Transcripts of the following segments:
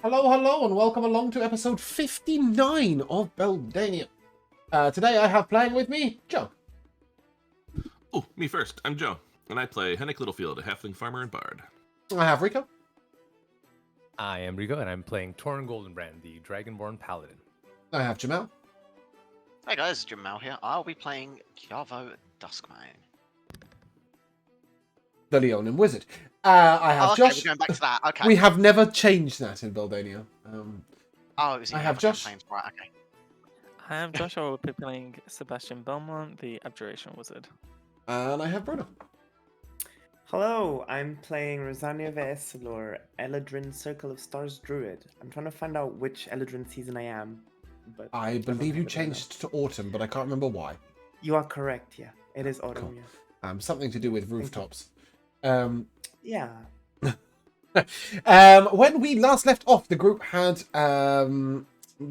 Hello, hello, and welcome along to episode 59 of Beldania. Today I have playing with me, Joe. Oh, me first. I'm Joe, and I play Hennick Littlefield, a halfling farmer and bard. I have Rico. I am Rico, and I'm playing Torrin Goldenbrand, the Dragonborn Paladin. I have Jamal. Hey guys, Jamal here. I'll be playing Kiavo Duskmane. The Leonin Wizard. I have Oh, okay, Josh. we're going back to that. Okay. We have never changed that in Beldania. Oh, it was I have Josh. campaigns, right? Okay. I am Josh. I will be playing Sebastian Belmont, the Abjuration Wizard. And I have Bruno. Hello, I'm playing Rosania Veesilor, Eladrin Circle of Stars Druid. I'm trying to find out which Eladrin season I am, but I believe you changed to autumn, but I can't remember why. you are correct. Yeah, it is autumn. Cool. Yeah. Something to do with rooftops. Yeah. When we last left off, the group had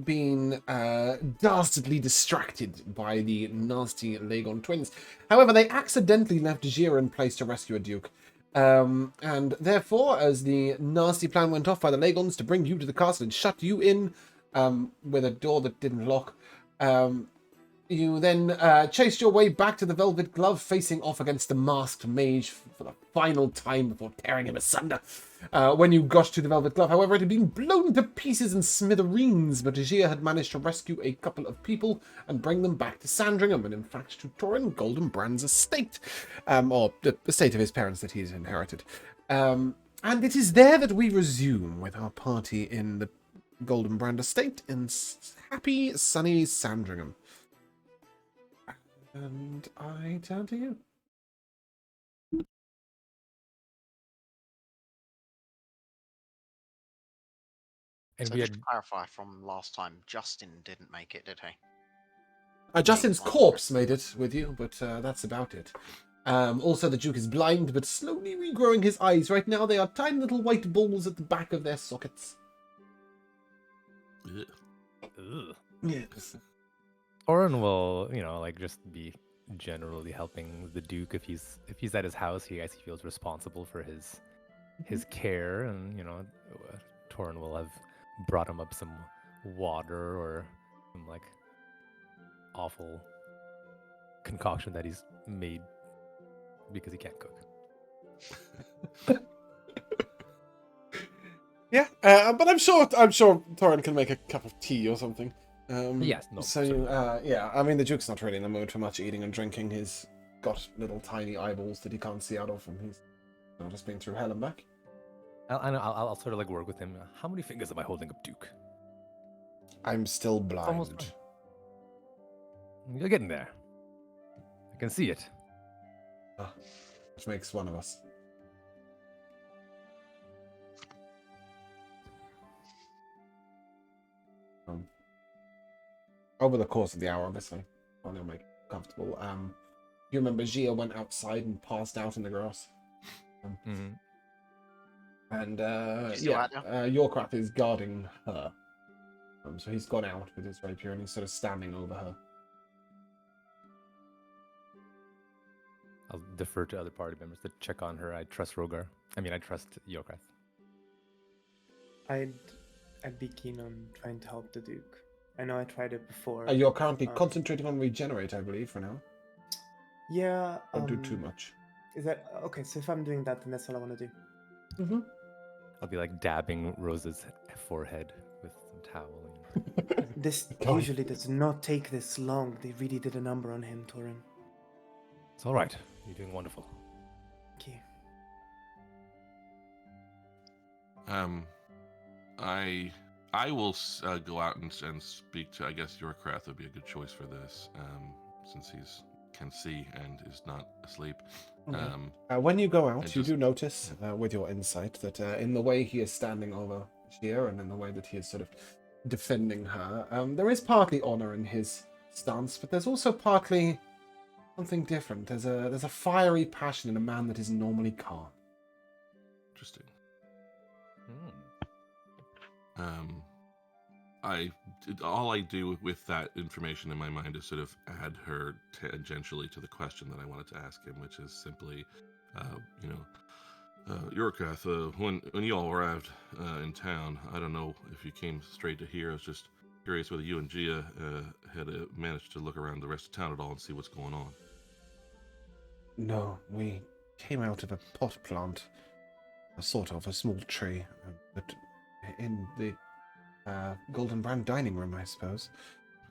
been dastardly distracted by the nasty Lagon twins. However, they accidentally left Jira in place to rescue a duke. And therefore, as the nasty plan went off by the Lagons to bring you to the castle and shut you in with a door that didn't lock, you then chased your way back to the Velvet Glove, facing off against the masked mage for the final time before tearing him asunder. When you got to the Velvet Glove, however, it had been blown to pieces and smithereens, but Ajir had managed to rescue a couple of people and bring them back to Sandringham, and in fact to Torrin Goldenbrand's estate, or the estate of his parents that he's inherited. And it is there that we resume with our party in the Goldenbrand estate in happy, sunny Sandringham. And I turn to you. And So we just had to clarify from last time, Justin didn't make it, did he? Justin's corpse made it with you, but that's about it. Also, the Duke is blind, but slowly regrowing his eyes. Right now, they are tiny little white balls at the back of their sockets. Ugh. ugh. Yes. Torrin will, just be generally helping the Duke if he's at his house. He feels responsible for his care, and Torrin will have brought him up some water or some awful concoction that he's made because he can't cook. Yeah, but I'm sure Torrin can make a cup of tea or something. Yes, no, So yeah, I mean the Duke's not really in the mood for much eating and drinking. He's got little tiny eyeballs that he can't see out of, and he's just been through hell and back. I'll sort of work with him. How many fingers am I holding up, Duke? I'm still blind. almost You're getting there. I can see it. Which makes one of us. Over the course of the hour, obviously, I'll make it comfortable. You remember Gia went outside and passed out in the grass. Mhm. And She's still out there? Yorkrath is guarding her. So he's gone out with his rapier and he's sort of standing over her. I'll defer to other party members to check on her. I trust Rogar. I trust Yorkrath. I'd be keen on trying to help the Duke. I know I tried it before. You're currently concentrating on regenerate, I believe, for now. Yeah. Don't do too much. Is that okay? So if I'm doing that, then that's all I want to do. Mm-hmm. I'll be dabbing Rose's forehead with some towel. This God. usually does not take this long. They really did a number on him, Torrin. It's all right. You're doing wonderful. Thank you. I will go out and speak to. I guess Yorkrath would be a good choice for this, since he's can see and is not asleep. When you go out, I you just- do notice, with your insight, that in the way he is standing over Gia and in the way that he is sort of defending her, there is partly honor in his stance, but there's also partly something different. There's a fiery passion in a man that is normally calm. Interesting. Hmm. All I do with that information in my mind is sort of add her tangentially to the question that I wanted to ask him, which is simply, Yorkath, when you all arrived in town, I don't know if you came straight to here. I was just curious whether you and Gia had managed to look around the rest of town at all and see what's going on. No, we came out of a pot plant, a sort of a small tree, but in the Golden Brand dining room, I suppose.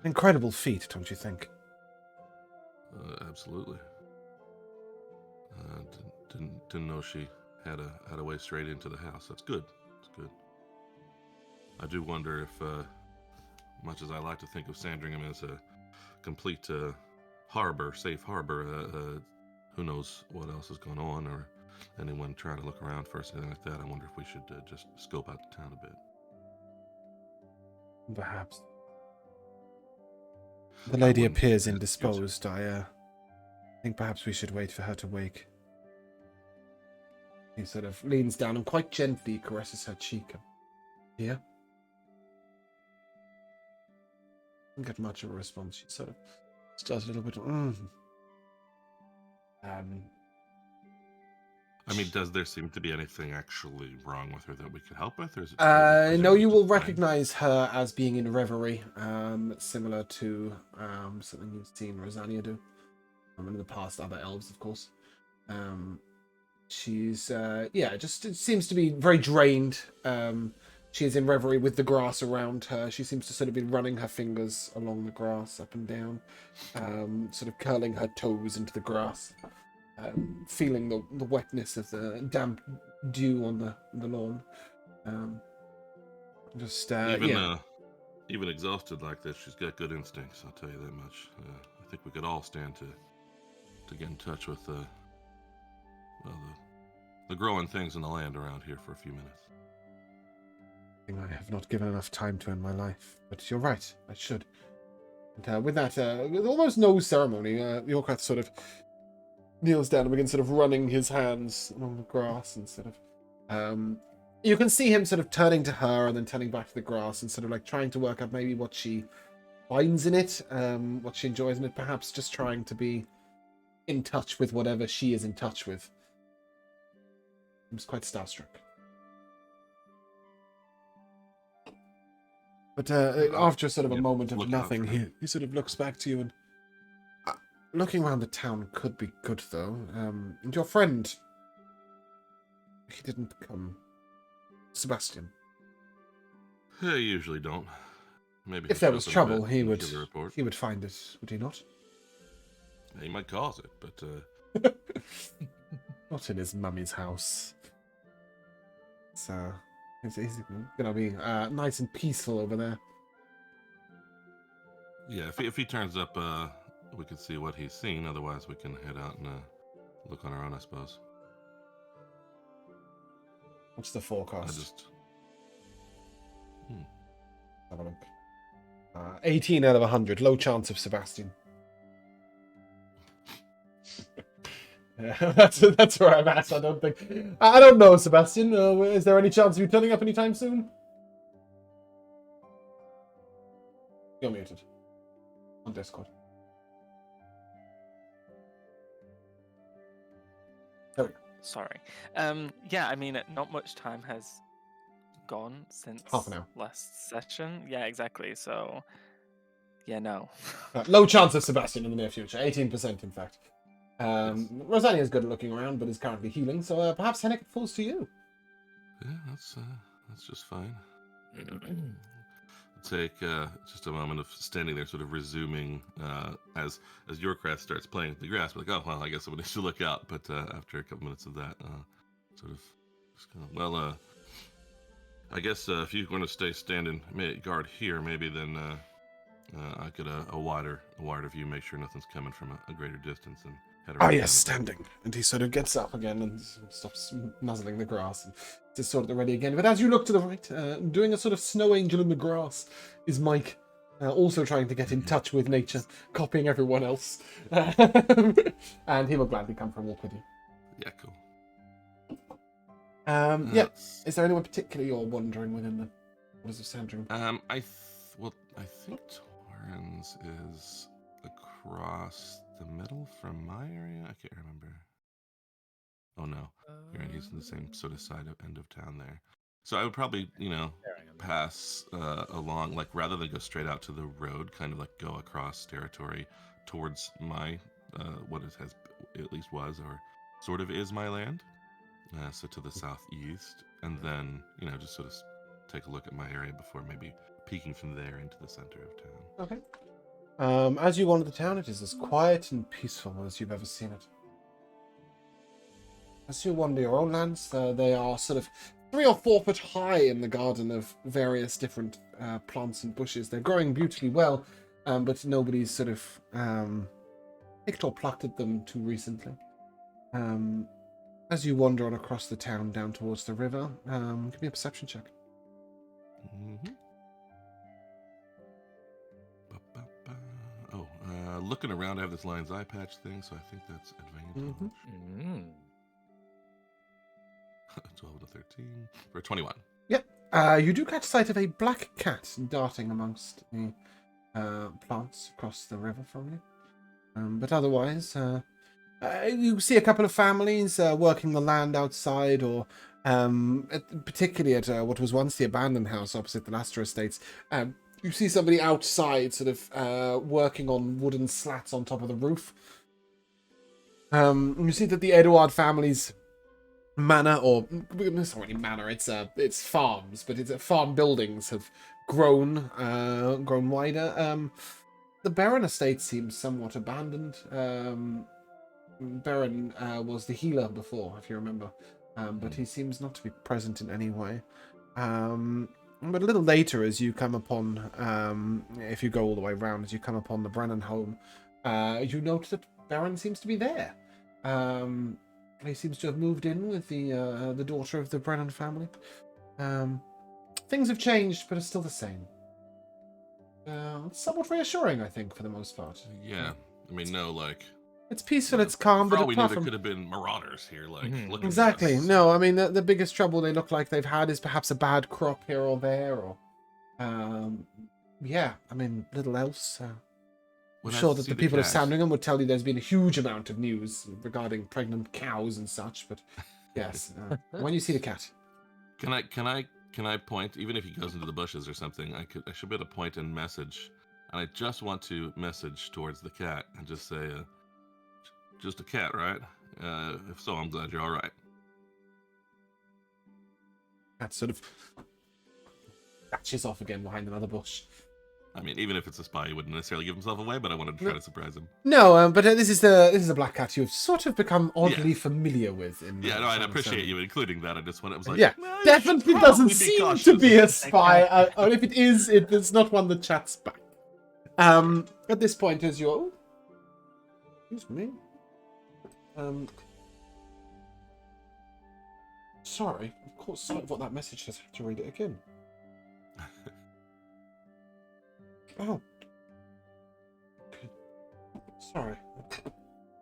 Incredible feat, don't you think? Absolutely. Didn't know she had a way straight into the house. That's good. That's good. I do wonder if, much as I like to think of Sandringham as a complete harbor, safe harbor, who knows what else is going on, or anyone trying to look around first, anything like that. I wonder if we should just scope out the town a bit. Perhaps. The lady wouldn't appears suggest- indisposed. I think perhaps we should wait for her to wake. He sort of leans down and quite gently caresses her cheek. Here? Didn't get much of a response. She sort of starts a little bit. I mean, does there seem to be anything actually wrong with her that we could help with, or is it? No, you will just fine? recognize her as being in reverie, similar to something you've seen Rosania do. In the past, other elves, of course. She's just it seems to be very drained. She is in reverie with the grass around her. She seems to sort of be running her fingers along the grass, up and down, sort of curling her toes into the grass, feeling the wetness of the damp dew on the lawn. Even exhausted like this, she's got good instincts. I'll tell you that much. I think we could all stand to get in touch with the growing things in the land around here for a few minutes. I have not given enough time to in my life, but you're right, I should. And with that, with almost no ceremony, Yorkath sort of kneels down and begins sort of running his hands along the grass and sort of... you can see him sort of turning to her and then turning back to the grass and sort of like trying to work out maybe what she finds in it, what she enjoys in it, perhaps just trying to be in touch with whatever she is in touch with. I was quite starstruck. But after sort of a moment of look out nothing, for he sort of looks back to you and... looking around the town could be good, though. And your friend... he didn't come. Sebastian. I usually don't. Maybe If he'll there show was up in a trouble, bit he and would... give a report. he would find it, would he not? He might cause it, but Not in his mummy's house. So... he's gonna be nice and peaceful over there. yeah, if he turns up, we can see what he's seen. Otherwise, we can head out and look on our own, I suppose. What's the I forecast? just Have a look. 18 out of 100. Low chance of Sebastian. Yeah, that's where I'm at. I don't know, Sebastian. Is there any chance of you turning up anytime soon? You're muted. On Discord. There we go. Sorry. Yeah, I mean, not much time has gone since Half an hour. last session. Yeah, exactly. So, yeah, no. Low chance of Sebastian in the near future. 18%, in fact. Rosania is good at looking around, but is currently healing, so perhaps Henrik falls to you. yeah, that's just fine. Take just a moment of standing there, sort of resuming as Yorkrath starts playing with the grass. Like, oh well, I guess somebody should look out. But after a couple minutes of that, sort of, just kind of, well, I guess if you want to stay standing guard here, maybe then I could a wider view, make sure nothing's coming from a greater distance, and head around. Ah, town yes, a bit. standing. And he sort of gets up again and stops nuzzling the grass and is sort of ready again. But as you look to the right, doing a sort of snow angel in the grass is Mike, also trying to get in touch with nature, copying everyone else. And he will gladly come for a walk with you. Yeah, cool. Yeah. That's- Is there anyone particular you're wandering within the waters of Sandringham? I think Torrens is across the middle from my area. I can't remember. Oh no, you're right. He's in the same sort of end of town there. So I would probably, pass along, like rather than go straight out to the road, kind of like go across territory towards my what it has at least was or sort of is my land. So to the southeast, and then just sort of take a look at my area before maybe peeking from there into the center of town. Okay. As you wander the town, it is as quiet and peaceful as you've ever seen it. As you wander your own lands, they are sort of 3 or 4 foot high in the garden of various different plants and bushes. They're growing beautifully well, but nobody's sort of picked or plucked at them too recently. As you wander on across the town down towards the river, give me a perception check. Mm-hmm. Looking around, I have this lion's eye patch thing, so I think that's advantage. Mm-hmm. 12 to 13 for 21. Yep. You do catch sight of a black cat darting amongst the plants across the river from you. But otherwise, you see a couple of families working the land outside, or particularly at what was once the abandoned house opposite the Laster Estates. You see somebody outside sort of working on wooden slats on top of the roof. You see that the Edouard family's manor, or it's not really manor, it's farms, but it's farm buildings have grown wider. The Baron estate seems somewhat abandoned. Baron was the healer before, if you remember, but he seems not to be present in any way. But a little later, as you come upon, if you go all the way around, as you come upon the Brennan home, you note that Baron seems to be there. He seems to have moved in with the daughter of the Brennan family. Things have changed, but are still the same. It's somewhat reassuring, I think, for the most part. Yeah, I mean, no, like... It's peaceful, it's calm, for but all we knew, apart there from... could have been marauders here, like, looking Exactly. at us. No, I mean, the biggest trouble they look like they've had is perhaps a bad crop here or there, or... yeah, I mean, little else. I'm When I sure that see the people of cat- Sandringham would tell you there's been a huge amount of news regarding pregnant cows and such, but yes, when you see the cat. Can I point, even if he goes into the bushes or something, I should be able to point and message, and I just want to message towards the cat and just say, just a cat, right? If so, I'm glad you're all right. Cat sort of batches off again behind another bush. I mean, even if it's a spy, he wouldn't necessarily give himself away, but I wanted to try to surprise him. No, but this is a black cat you've sort of become oddly familiar with. Yeah, no, I appreciate you including that. I just want, it was like, yeah, "Well, you definitely should doesn't probably be seem cautious." to be a spy. Or if it is, it's not one that chats back. At this point, as you're... Oh, excuse me. Sorry, of course, I've got that message. Just have to read it again. Oh. Okay. Sorry.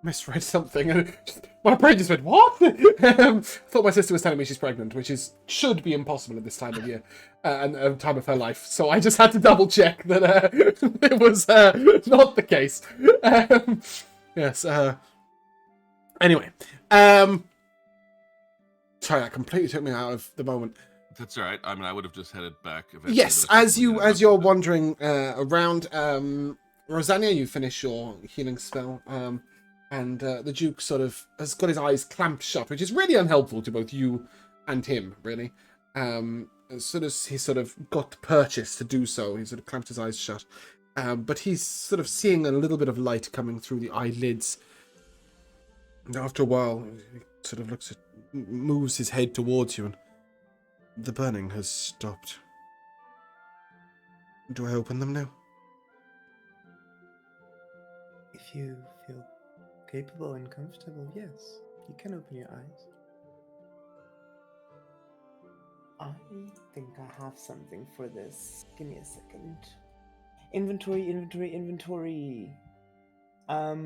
Misread something. My brain just went, what? Thought my sister was telling me she's pregnant, which should be impossible at this time of year and time of her life. So I just had to double check that it was not the case. Yes. Anyway. Sorry, that completely took me out of the moment. That's all right. I mean, I would have just headed back eventually. Yes, but if as you you're wandering around, Rosanna, you finish your healing spell, and the Duke sort of has got his eyes clamped shut, which is really unhelpful to both you and him, really. As soon as he sort of got purchase to do so, he sort of clamped his eyes shut. But he's sort of seeing a little bit of light coming through the eyelids. And after a while, he sort of moves his head towards you, and the burning has stopped. Do I open them now? If you feel capable and comfortable, yes, you can open your eyes. I think I have something for this. Give me a second. Inventory. I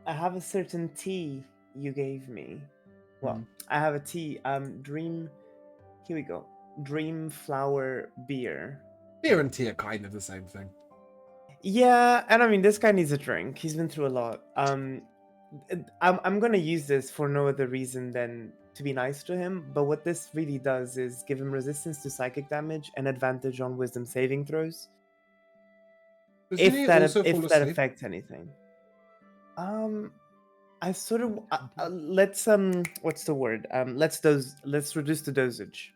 have a certain tea you gave me. Well, I have a tea. Dream. Here we go. Dream flower beer. Beer and tea are kind of the same thing. Yeah, and I mean, this guy needs a drink. He's been through a lot. I'm gonna use this for no other reason than to be nice to him, but what this really does is give him resistance to psychic damage and advantage on wisdom saving throws. Doesn't he also fall If that asleep? affects anything. I sort of let's what's the word? Let's reduce the dosage,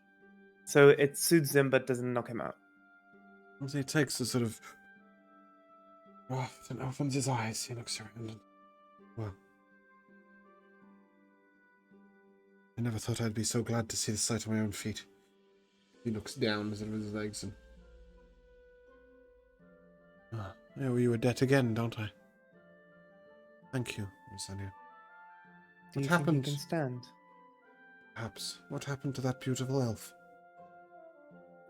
so it soothes him but doesn't knock him out. As he takes a sort of breath and opens his eyes, he looks around and, well, I never thought I'd be so glad to see the sight of my own feet. He looks down at his legs and, I owe you a debt again, don't I? Thank you, Rosalia. Do What you happened? think you can stand? Perhaps. What happened to that beautiful elf?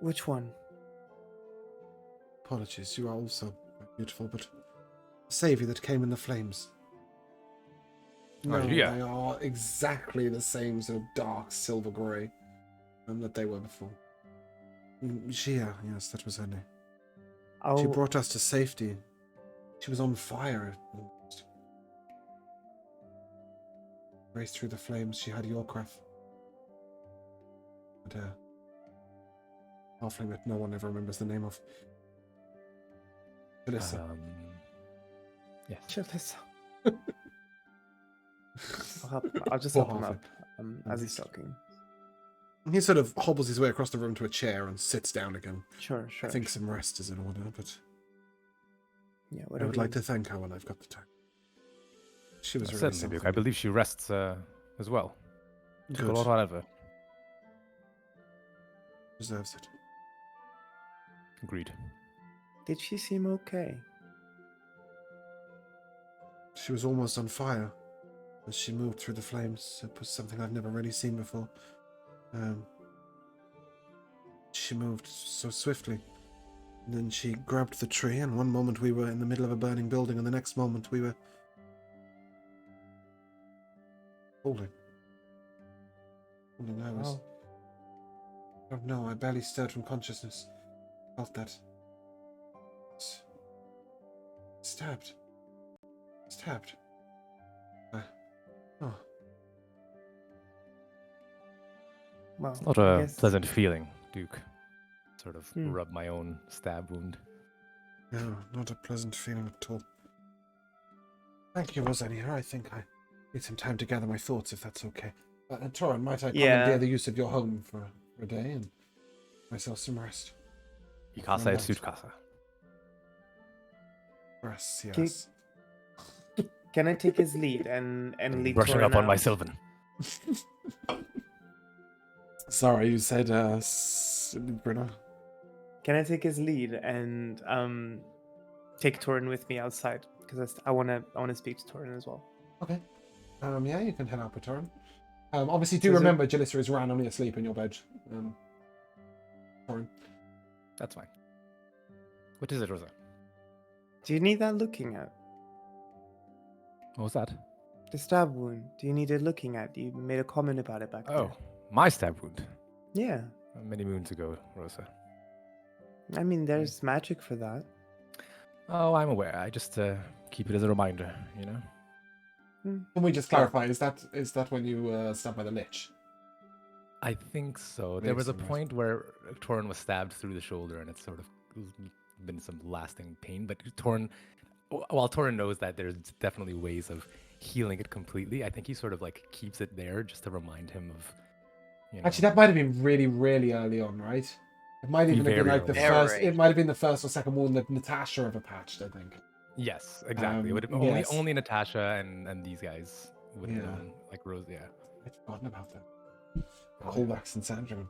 Which one? Apologies, you are also quite beautiful, but the saviour that came in the flames. No. yeah. They are exactly the same sort of dark silver grey that they were before. Gia, yes, that was her name. Oh, She brought us to safety. She was on fire. Raced through the flames. She had Yorkref. But halfling that no one ever remembers the name of. Alyssa. Yes. Jalissa. I'll just Poor help him halfling. up as he's talking. He sort of hobbles his way across the room to a chair and sits down again. Sure. I think some rest is in order, but Yeah, I whatever. would like to thank her when I've got the time. She was really Certainly, something. Duke. I believe she rests as well. Took a Good. lot out of her. Deserves it. Agreed. Did she seem okay? She was almost on fire as she moved through the flames. It was something I've never really seen before. She moved so swiftly. And then she grabbed the tree, and one moment we were in the middle of a burning building, and the next moment we were falling. And I was... Wow. I don't know, I barely stirred from consciousness. Felt that. Stabbed. Oh. Well, Not I a guess- pleasant feeling, Duke. Sort of Hmm. rub my own stab wound. No, not a pleasant feeling at all. Thank you, Rosalia. I think I need some time to gather my thoughts, if that's okay. Torin, might I commandeer the use of your home for a day and myself some rest? Y casa es su casa. Rest, Can- yes. Can I take his lead and lead Brushing Torin up on my out? Sylvan. Sorry, you said, Bruno. Can I take his lead and take Torin with me outside? Because I wanna speak to Torin as well. Okay. Yeah, you can head out with Torin. Obviously, do Is it- remember, Jalissa is randomly asleep in your bed. Torin. That's fine. What is it, Rosa? Do you need that looking at? What was that? The stab wound. Do you need it looking at? You made a comment about it back Oh, my stab wound. there. Many moons ago, Rosa. Yeah. I mean, there's magic for that. Oh, I'm aware. I just keep it as a reminder, you know? Can we just clarify, is that when you stabbed by the Lich? I think so. Maybe There was a some rest. point where Torin was stabbed through the shoulder, and it's sort of been some lasting pain. But while Torin knows that there's definitely ways of healing it completely, I think he sort of like keeps it there just to remind him of. You know, Actually, that might have been really, really early on, right? It might even have been Very like the early. first. Very. It might have been the first or second one that Natasha ever patched, I think. yes, exactly. yes. Only Natasha and these guys would have Yeah. known, like Rose. Yeah. I'd forgotten about that. Callbacks in Sandringham.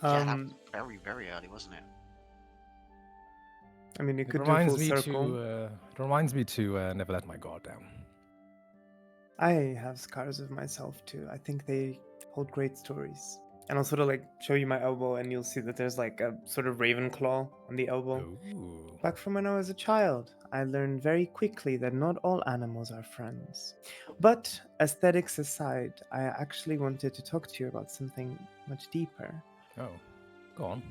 Yeah, that was very, very early, wasn't it? I mean, you It could do a reminds full me circle. to. It reminds me to never let my guard down. I have scars of myself too. I think they hold great stories. And I'll sort of like show you my elbow, and you'll see that there's like a sort of raven claw on the elbow. Ooh. Back from when I was a child, I learned very quickly that not all animals are friends. But aesthetics aside, I actually wanted to talk to you about something much deeper. Oh, go on.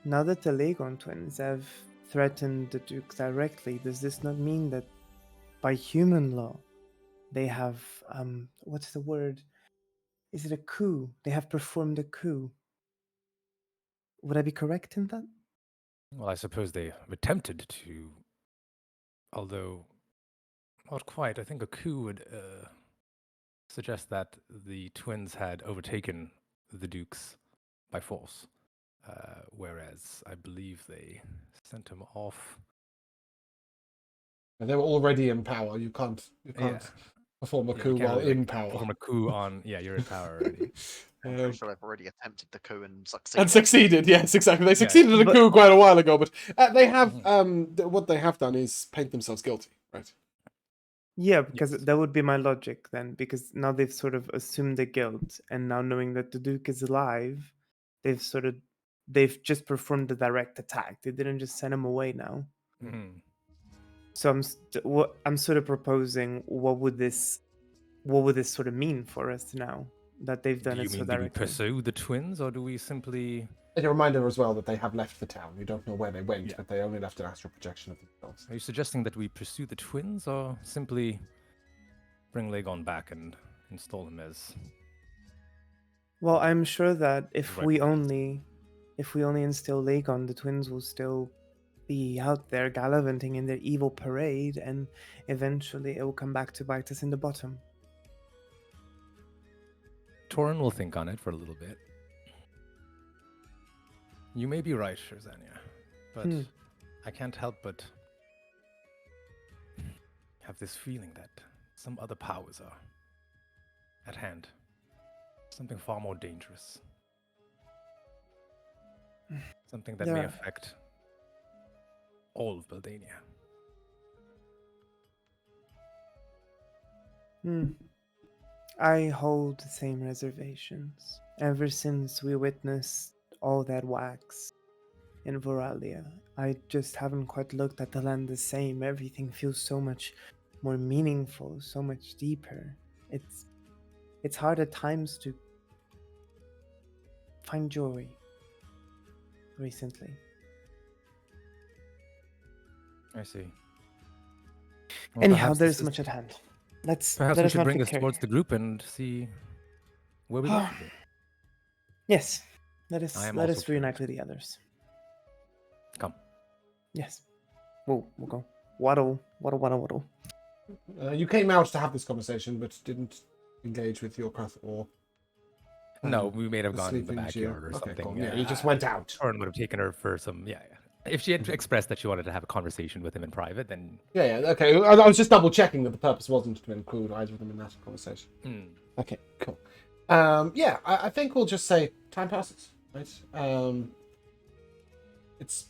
Now that the Lagon twins have threatened the Duke directly, does this not mean that by human law, they have what's the word? Is it a coup? They have performed a coup. Would I be correct in that? Well, I suppose they attempted to, although not quite. I think a coup would suggest that the twins had overtaken the dukes by force, whereas I believe they sent him off. And they were already in power. You can't Yeah. perform a Yeah, you coup can't while really, in like, power. perform a coup on. Yeah, you're in power already. I'm Um, pretty sure I've already attempted the coup and succeeded. and succeeded, yes, exactly. They Yeah. succeeded at a But- coup quite a while ago, but they have Mhm. what they have done is paint themselves guilty, right? Yeah, because Yes. that would be my logic then, because now they've sort of assumed the guilt, and now knowing that the Duke is alive, they've just performed the direct attack. They didn't just send him away now. Mhm. So I'm sort of proposing what would this sort of mean for us now that they've done Do you it so mean do we directly? pursue the twins, or do we simply? And a reminder as well that they have left the town. You don't know where they went, Yeah. but they only left an astral projection of themselves. Are you suggesting that we pursue the twins, or simply bring Lagon back and install him as? Well, I'm sure that if Right. we only instill Lagon, the twins will still be out there gallivanting in their evil parade, and eventually it will come back to bite us in the bottom. Torin will think on it for a little bit. You may be right, Shirzania, but Hmm. I can't help but have this feeling that some other powers are at hand. Something far more dangerous. Something that may Yeah. affect all of Baldania. I hold the same reservations. Ever since we witnessed all that wax in Voralia, I just haven't quite looked at the land the same. Everything feels so much more meaningful, so much deeper. It's hard at times to find joy recently. I see. Well, Anyhow, perhaps there's this is- much at hand. Let's Perhaps let we us should not bring get this carried. towards the group and see where we like to be. Yes. I am Let also us reunite curious. with the others. Come. Yes. We'll go. Waddle, waddle, waddle, waddle. You came out to have this conversation, but didn't engage with your craft or No, we may have the gone to the sleeping Jew. backyard or Okay, something. cool. Yeah, you just went out. Torin would have taken her for some. Yeah. If she had expressed that she wanted to have a conversation with him in private, then. Yeah, okay. I was just double checking that the purpose wasn't to include either of them in that conversation. Okay, cool. Yeah, I think we'll just say time passes, right? It's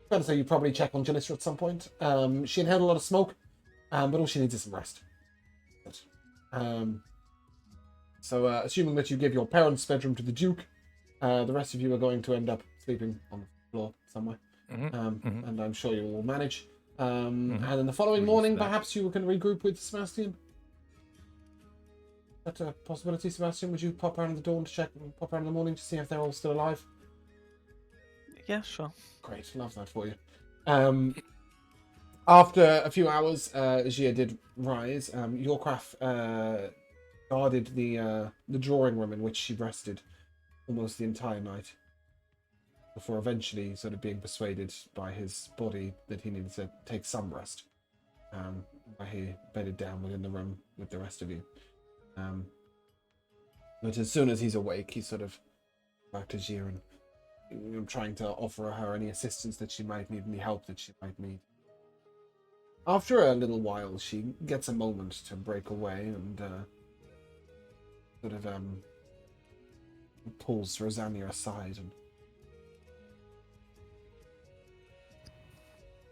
fair to say you probably check on Jalissa at some point. She inhaled a lot of smoke, but all she needs is some rest. So, assuming that you give your parents' bedroom to the Duke, the rest of you are going to end up sleeping on the floor somewhere. And I'm sure you will manage. And then the following We're used morning, to that. perhaps you can regroup with Sebastian. Is that a possibility, Sebastian? Would you pop around the dawn to check, pop around in the morning to see if they're all still alive? Yeah, sure. Great, love that for you. After a few hours, Gia did rise. Yorkraf guarded the drawing room in which she rested almost the entire night, before eventually sort of being persuaded by his body that he needed to take some rest. Where he bedded down within the room with the rest of you. But as soon as he's awake, he's sort of back to Gia and trying to offer her any assistance that she might need, any help that she might need. After a little while, she gets a moment to break away and sort of pulls Rosania aside and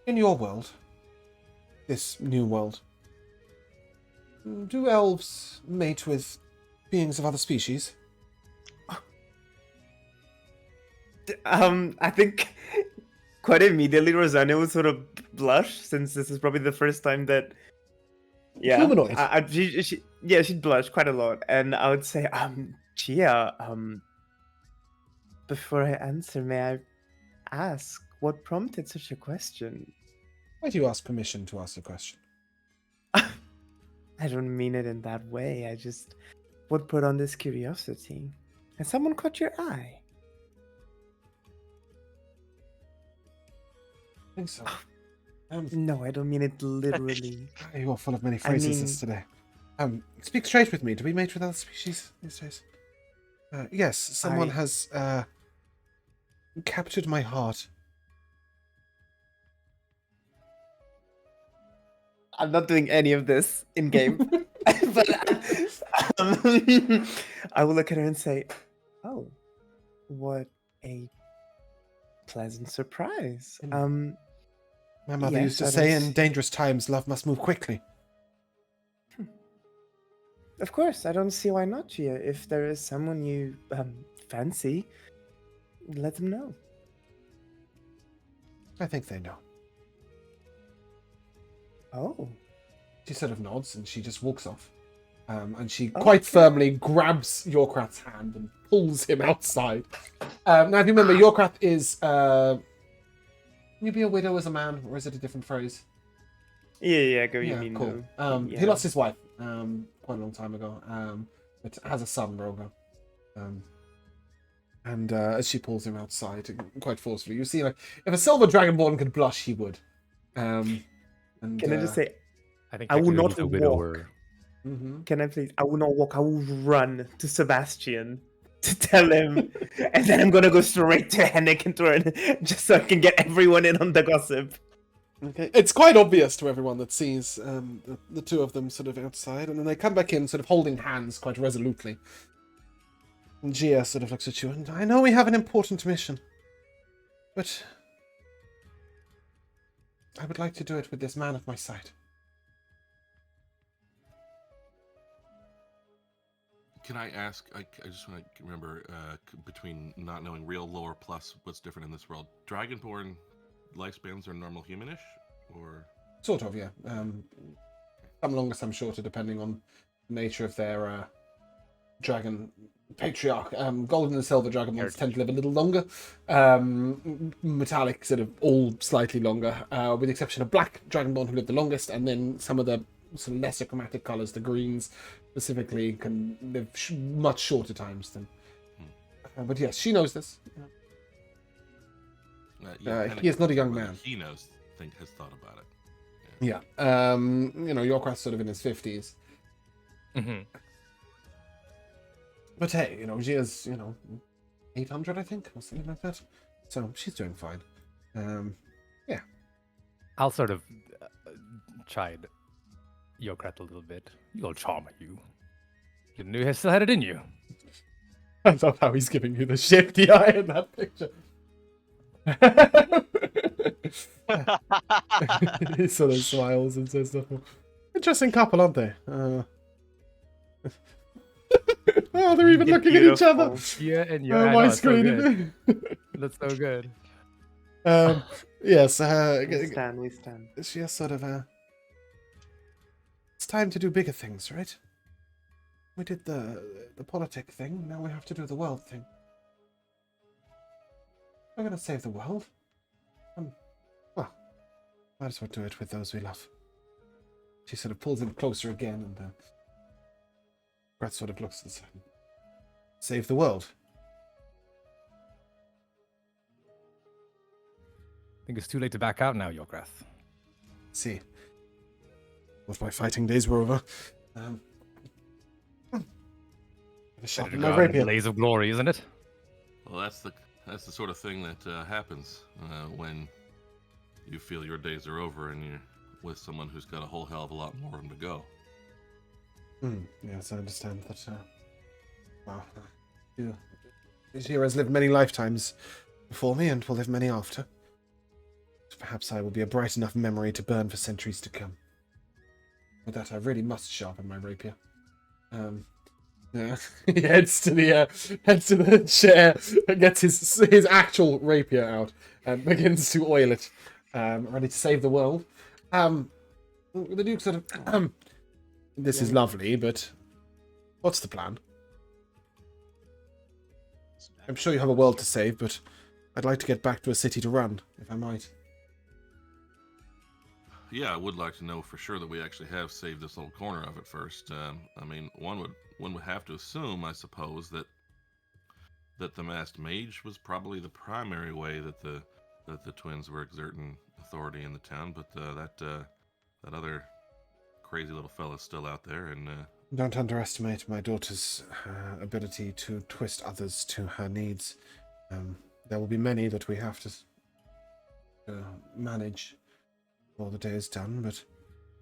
in your world, this new world, do elves mate with beings of other species? I think quite immediately Rosanna will sort of blush, since this is probably the first time that. Yeah, Humanoid. She'd blush quite a lot, and I would say, Gia, before I answer, may I ask what prompted such a question? Why do you ask permission to ask a question? I don't mean it in that way. I just would put on this curiosity. Has someone caught your eye? I think so. No, I don't mean it literally. You are full of many I phrases mean- today. Speak straight with me. Do we mate with other species these days? Yes, someone I- has captured my heart. I'm not doing any of this in game. But I will look at her and say, "Oh, what a pleasant surprise." My mother Yes, used to I say, don't in dangerous times, love must move quickly. Of course, I don't see why not, Gia. If there is someone you fancy, let them know. I think they know. Oh, She sort of nods and she just walks off. And she Oh, quite okay. firmly grabs Yorkrath's hand and pulls him outside. Now, if you remember, Yorkrath is... can you be a widow as a man, or is it a different phrase? yeah, go. You Yeah, mean cool. yeah. He lost his wife quite a long time ago, but has a son, Roga. And as she pulls him outside, quite forcefully, you see, like, if a silver dragonborn could blush, he would. And, Can I just say, I think I will technically not he's a walk. widower. mhm. can I please? I will not walk. I will run to Sebastian to tell him, and then I'm gonna go straight to Henrik and Torin, just so I can get everyone in on the gossip. Okay. It's quite obvious to everyone that sees the two of them sort of outside, and then they come back in, sort of holding hands quite resolutely. And Gia sort of looks at you, and I know we have an important mission, but I would like to do it with this man at my side. Can I ask? I just want to remember between not knowing real lore plus what's different in this world. Dragonborn lifespans are normal humanish, or Sort of, yeah. Some longer, some shorter, depending on the nature of their dragon patriarch. Golden and silver dragon ones tend to live a little longer. Metallic, sort of all slightly longer, with the exception of black dragonborn who live the longest, and then some of the sort of lesser chromatic colors, the greens specifically, can live much shorter times than. But yes, she knows this. He is not a young whether man. He knows, has thought about it. Yeah. Yorkrath's sort of in his 50s. Hmm. But hey, Gia's, 800, I think, or something like that. So she's doing fine. I'll sort of chide Yokrat a little bit. You'll charm you. You knew he still had it in you. I love how he's giving you the shifty eye in that picture. He sort of smiles and says stuff. Interesting couple, aren't they? Oh, they're even looking at each other. Yeah, and Oh, my screen. That's so good. Yes, We stand. she has sort of it's time to do bigger things, right? We did the politic thing, now we have to do the world thing. We're gonna save the world. Well, might as well do it with those we love. She sort of pulls him closer again, and Brett sort of looks and says, "Save the world." I think it's too late to back out now, Yokrath. See, if my fighting days were over, a shot Better in to my go out in a rapier. blaze of glory, isn't it? Well, that's the sort of thing that happens when you feel your days are over and you're with someone who's got a whole hell of a lot more of them to go. Yes, I understand that. Well, Gia has lived many lifetimes before me and will live many after. Perhaps I will be a bright enough memory to burn for centuries to come. With that, I really must sharpen my rapier. Yeah. He heads to the chair and gets his actual rapier out and begins to oil it, ready to save the world. The Duke sort of, this is lovely, but what's the plan? I'm sure you have a world to save, but I'd like to get back to a city to run, if I might. yeah, I would like to know for sure that we actually have saved this little corner of it first. I mean, one would have to assume, I suppose, that the masked mage was probably the primary way that the twins were exerting authority in the town, but that other crazy little fella's still out there, and Don't underestimate my daughter's ability to twist others to her needs. There will be many that we have to manage before the day is done, but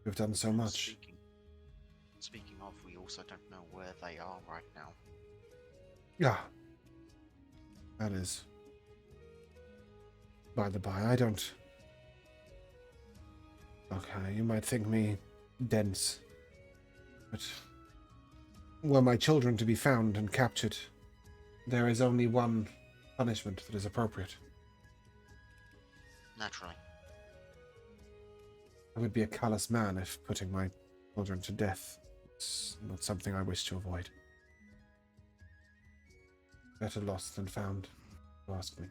we've done so much. Speaking of, we also don't know where they are right now. Yeah. That is. By the by, I don't. Okay, you might think me dense, but were my children to be found and captured, there is only one punishment that is appropriate. Naturally. I would be a callous man if putting my children to death. It's not something I wish to avoid. Better lost than found, if you ask me.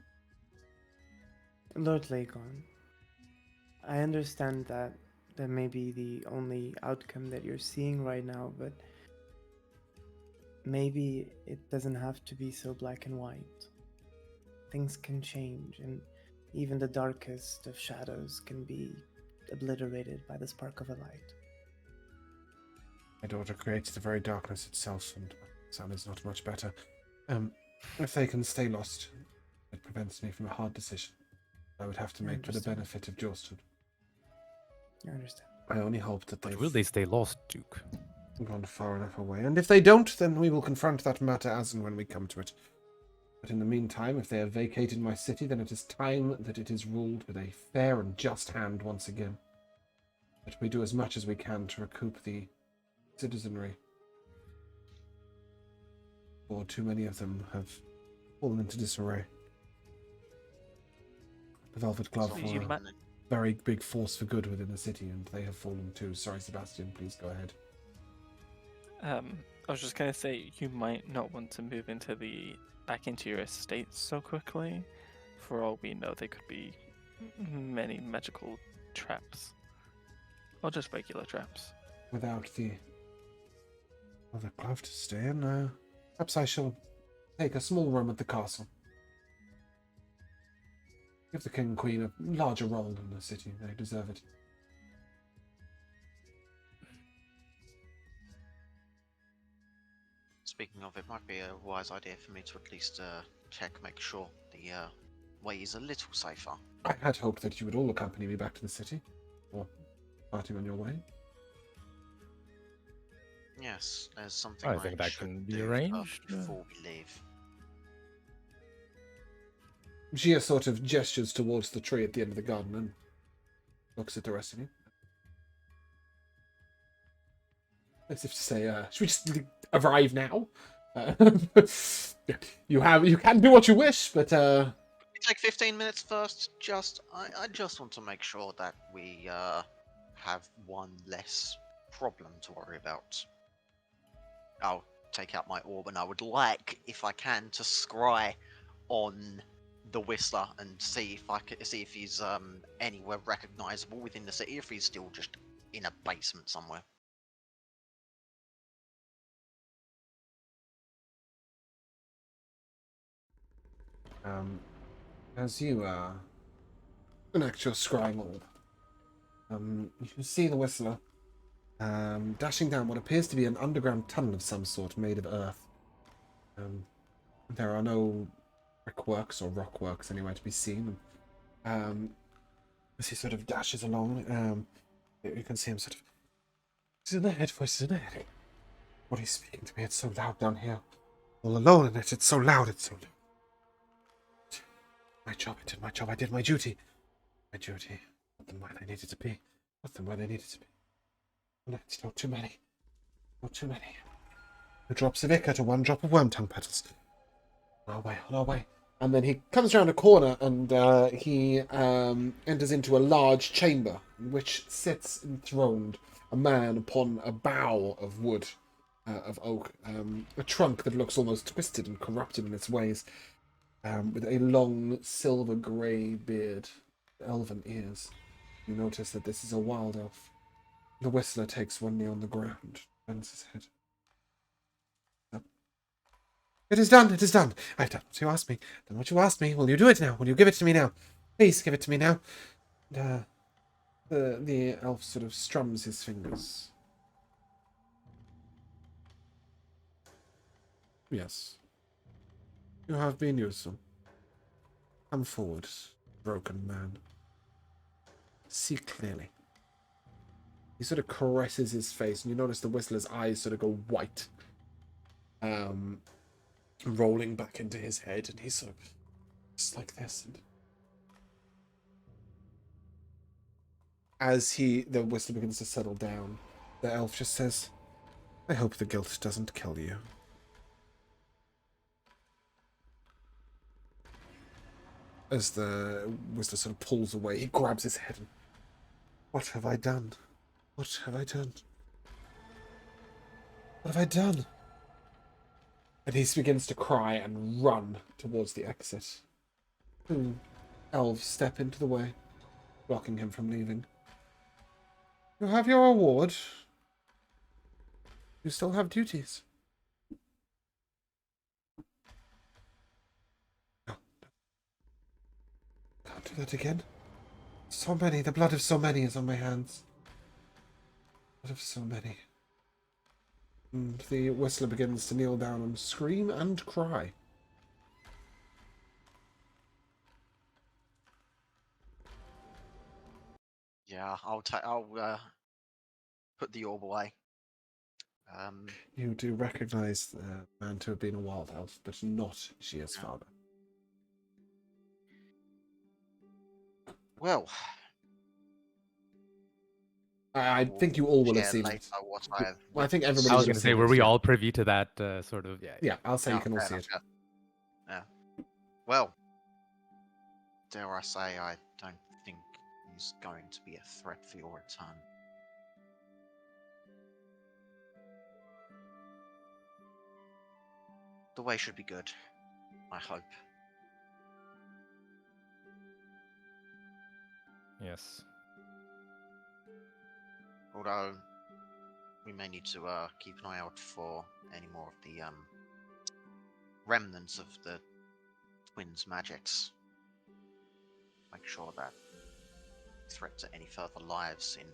Lord Lagon, I understand that may be the only outcome that you're seeing right now, but maybe it doesn't have to be so black and white. Things can change, and even the darkest of shadows can be obliterated by the spark of a light. My daughter creates the very darkness itself, and my son is not much better. If they can stay lost, it prevents me from a hard decision I would have to I make for the understand. benefit of Jorstad. I understand. I only hope that But they've will they stay lost, Duke? gone far enough away, and if they don't, then we will confront that matter as and when we come to it. But in the meantime, if they have vacated my city, then it is time that it is ruled with a fair and just hand once again. That we do as much as we can to recoup the citizenry. For too many of them have fallen into disarray. The Velvet Glove So were you a might- very big force for good within the city, and they have fallen too. Sorry, Sebastian, please go ahead. I was just gonna say you might not want to move back into your estate so quickly. For all we know, there could be many magical traps, or just regular traps. Without the Velvet Glove to stay in, perhaps I shall take a small room at the castle. Give the king and queen a larger role in the city. They deserve it. Speaking of, it might be a wise idea for me to at least check, make sure the way is a little safer. I had hoped that you would all accompany me back to the city, or starting on your way. Yes, there's something I think that should can be do arranged. before we leave. Gia sort of gestures towards the tree at the end of the garden and looks at the rest of you. As if to say, should we just arrive now? You can do what you wish, but Take 15 minutes first. I just want to make sure that we have one less problem to worry about. I'll take out my orb, and I would like, if I can, to scry on the Whistler and see if he's anywhere recognizable within the city, if he's still just in a basement somewhere. as you enact your scrying orb, you can see the Whistler dashing down what appears to be an underground tunnel of some sort made of earth. There are no brickworks or rockworks anywhere to be seen. As he sort of dashes along, you can see him sort of... Voices in the head, voices in the head. What are you speaking to me? It's so loud down here. All alone in it, it's so loud, it's so loud. My job, I did my job, I did my duty. My duty. Put them where they needed to be. Put them where they needed to be. It's not too many. Not too many. 2 drops of ichor to 1 drop of worm tongue petals. On our way. And then he comes around a corner and he enters into a large chamber in which sits enthroned a man upon a bough of wood, of oak, a trunk that looks almost twisted and corrupted in its ways, with a long silver grey beard, elven ears. You notice that this is a wild elf. The Whistler takes one knee on the ground, bends his head. Up. It is done, it is done. I've done what you asked me. Done what you asked me. Will you do it now? Will you give it to me now? Please give it to me now. The elf sort of strums his fingers. Yes. You have been useful. Come forward, broken man. See clearly. He sort of caresses his face, and you notice the Whistler's eyes sort of go white. Rolling back into his head, and he's sort of just like this. And as the Whistler begins to settle down, the elf just says, I hope the guilt doesn't kill you. As the Whistler sort of pulls away, he grabs his head and, what have I done? What have I done? What have I done? And he begins to cry and run towards the exit. Two elves step into the way, blocking him from leaving. You have your reward. You still have duties. No. Can't do that again. So many. The blood of so many is on my hands. Blood of so many. And the Whistler begins to kneel down and scream and cry. Yeah, I'll put the orb away. You do recognize the man to have been a wild elf, but not Gia's father. Well, I think you all will have share seen later it. what I have. Well, I think witnessed. everybody I was would going to have say, seen were it, we yeah. all privy to that sort of? Yeah. Yeah, I'll say you Yeah, can all fair see enough, it. yeah. Well, dare I say, I don't think he's going to be a threat for your return. The way should be good, I hope. Yes. Although, we may need to keep an eye out for any more of the remnants of the twins' magics. Make sure that threat to any further lives in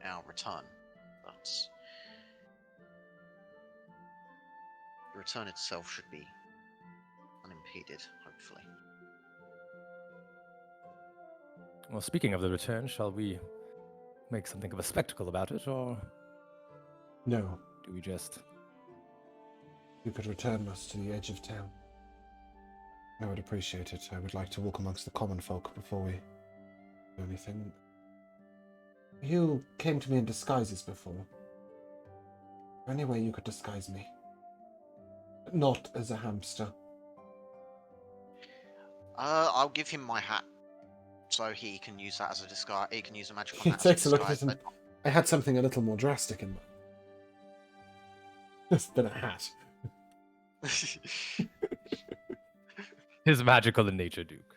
our return. But the return itself should be unimpeded, hopefully. Well, speaking of the return, shall we make something of a spectacle about it, or No, do we just... you could return us to the edge of town. I would appreciate it. I would like to walk amongst the common folk before we do anything. You came to me in disguises before. Is there any way you could disguise me? Not as a hamster. I'll give him my hat, so he can use that as a disguise. He can use a magical He hat as a takes a look at disguise. it and I had something a little more drastic in mind. Just been a hat. His magical in nature, Duke.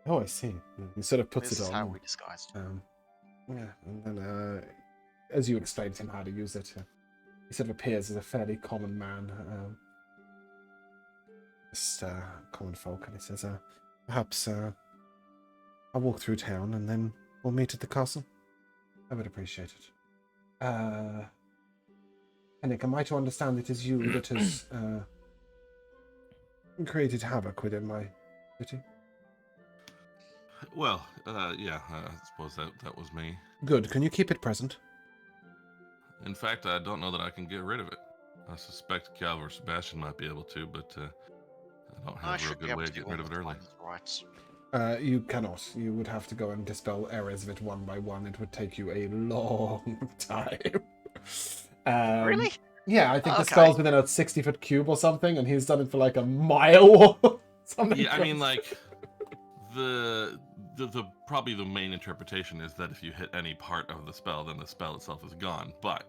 Oh, I see. He sort of puts This it is on. how we disguised. Yeah, and then as you explain to him how to use it, he sort of appears as a fairly common man. Just common folk, and he says, perhaps I'll walk through town and then we'll meet at the castle. I would appreciate it. Henrik, am I to understand it is you that has created havoc within my city? Well, yeah, I suppose that was me. Good. Can you keep it present? In fact, I don't know that I can get rid of it. I suspect Calv or Sebastian might be able to, but I don't I have a real should be good able way to of do getting rid of it all early. the rights. You cannot. You would have to go and dispel errors of it one by one. It would take you a long time. Really? Yeah, I think the Okay. spell's within a 60-foot cube or something, and he's done it for like a mile or something. Yeah, I mean, crazy. like the probably the main interpretation is that if you hit any part of the spell, then the spell itself is gone. But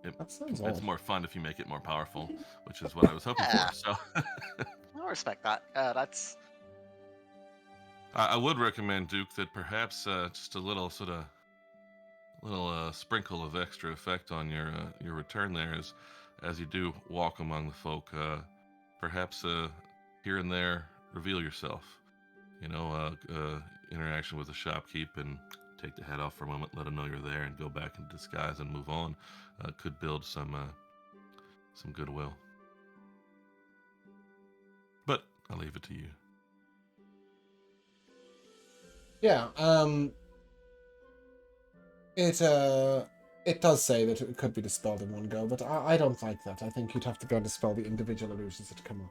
That sounds it's odd. more fun if you make it more powerful, which is what I was hoping Yeah. for. So I respect that. I would recommend, Duke, that perhaps just a little sort of sprinkle of extra effect on your return there is, as you do walk among the folk, perhaps here and there reveal yourself. Interaction with the shopkeep and take the hat off for a moment, let them know you're there, and go back in disguise and move on. Could build some goodwill. But I'll leave it to you. Yeah, it does say that it could be dispelled in one go, but I don't like that. I think you'd have to go and dispel the individual illusions that come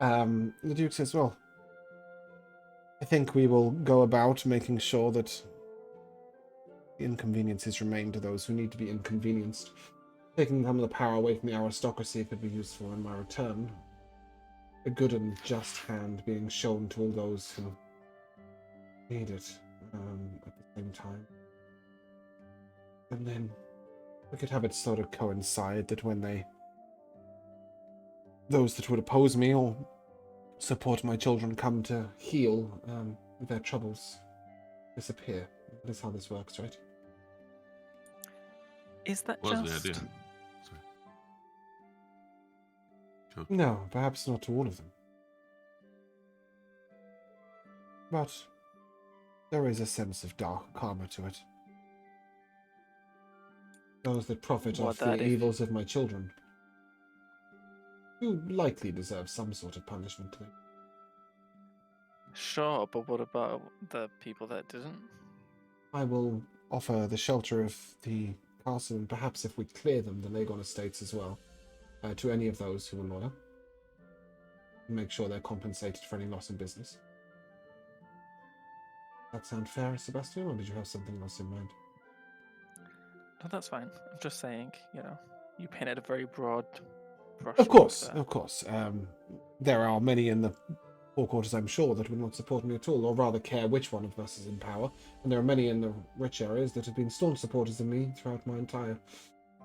up. The Duke says, well, I think we will go about making sure that the inconveniences remain to those who need to be inconvenienced. Taking some of the power away from the aristocracy could be useful in my return. A good and just hand being shown to all those who need it at the same time. And then we could have it sort of coincide that when those that would oppose me or support my children come to heal, their troubles disappear. That is how this works, right? Is that Was just... the idea? Sorry. Joke. No, perhaps not to all of them. But there is a sense of dark karma to it. Those that profit What off the that if- evils of my children, who likely deserve some sort of punishment. Sure, but what about the people that didn't? I will offer the shelter of the castle, and perhaps if we clear them, the Lagon estates as well, to any of those who are loyal. Make sure they're compensated for any loss in business. That sound fair, Sebastian, or did you have something else in mind? No, that's fine. I'm just saying, you painted a very broad brush. Of course. There are many in the forequarters, I'm sure, that would not support me at all, or rather care which one of us is in power. And there are many in the rich areas that have been staunch supporters of me throughout my entire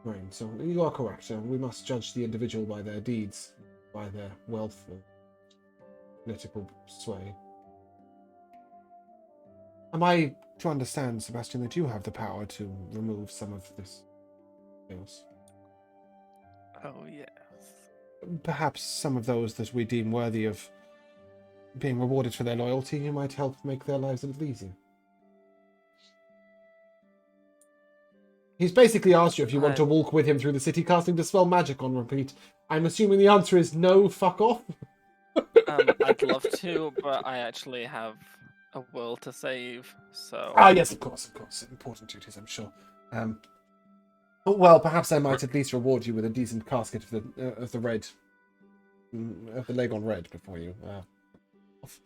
reign. So you are correct. We must judge the individual by their deeds, by their wealth or political sway. Am I to understand, Sebastian, that you have the power to remove some of this chaos? Oh, yes. Perhaps some of those that we deem worthy of being rewarded for their loyalty, you might help make their lives a little easier. He's basically asked you if you want to walk with him through the city casting Dispel Magic on repeat. I'm assuming the answer is no, fuck off. I'd love to, but I actually have a world to save, so... Ah, yes, of course. Important duties, I'm sure. Well, perhaps I might at least reward you with a decent casket of the red, of the Lagon Red before you off.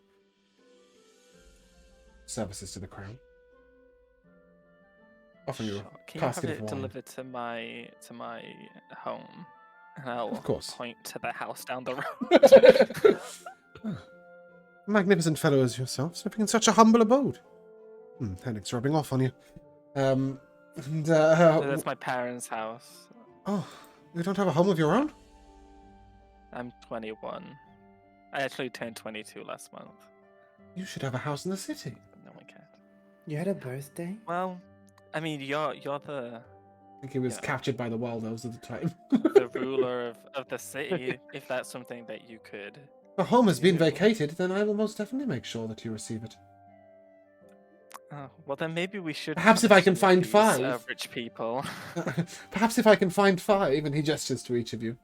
Services to the crown. Offer you Sure. a Can you have casket of it wine. delivered to my home? And I'll Of course. point to the house down the road. Magnificent fellow as yourself, living in such a humble abode. Hennick's rubbing off on you. That's my parents' house. Oh, you don't have a home of your own? I'm 21. I actually turned 22 last month. You should have a house in the city. But no one cared. You had a birthday? Well, I mean, you're the I think he was captured by the wild elves at the time. the ruler of the city. If that's something that you could. The home has been do. vacated, then I will most definitely make sure that you receive it. Oh, well, then maybe we should. Perhaps if I can find these, 5. rich people. Perhaps if I can find 5, and he gestures to each of you.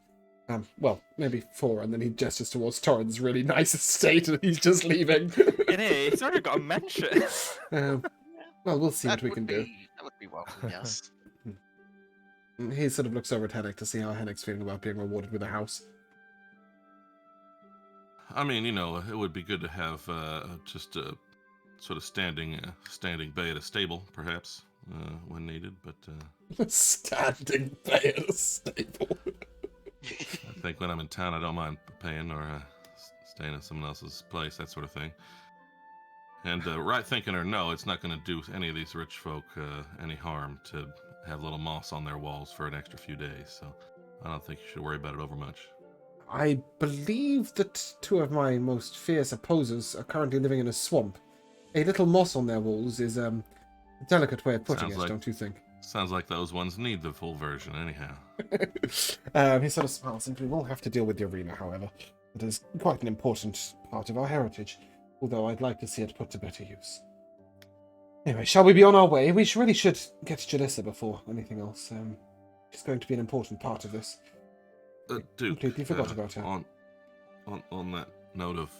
Well, maybe 4, and then he gestures towards Torrens' really nice estate, and he's just leaving. It is. It's already got a mention. Well, we'll see what we can do. That would be welcome, yes. He sort of looks over at Hennick to see how Hennick's feeling about being rewarded with a house. I mean, it would be good to have just a sort of standing bay at a stable, perhaps, when needed. But Standing bay at a stable. I think when I'm in town, I don't mind paying or staying at someone else's place, that sort of thing. And right thinking or no, it's not going to do any of these rich folk any harm to have little moss on their walls for an extra few days. So I don't think you should worry about it overmuch. I believe that 2 of my most fierce opposers are currently living in a swamp. A little moss on their walls is a delicate way of putting Sounds it, like- don't you think? Sounds like those ones need the full version, anyhow. He sort of smiles, and we will have to deal with the arena, however. It is quite an important part of our heritage, although I'd like to see it put to better use. Anyway, shall we be on our way? We really should get to Jalissa before anything else. She's going to be an important part of this. Duke, Completely forgot about her. On that note of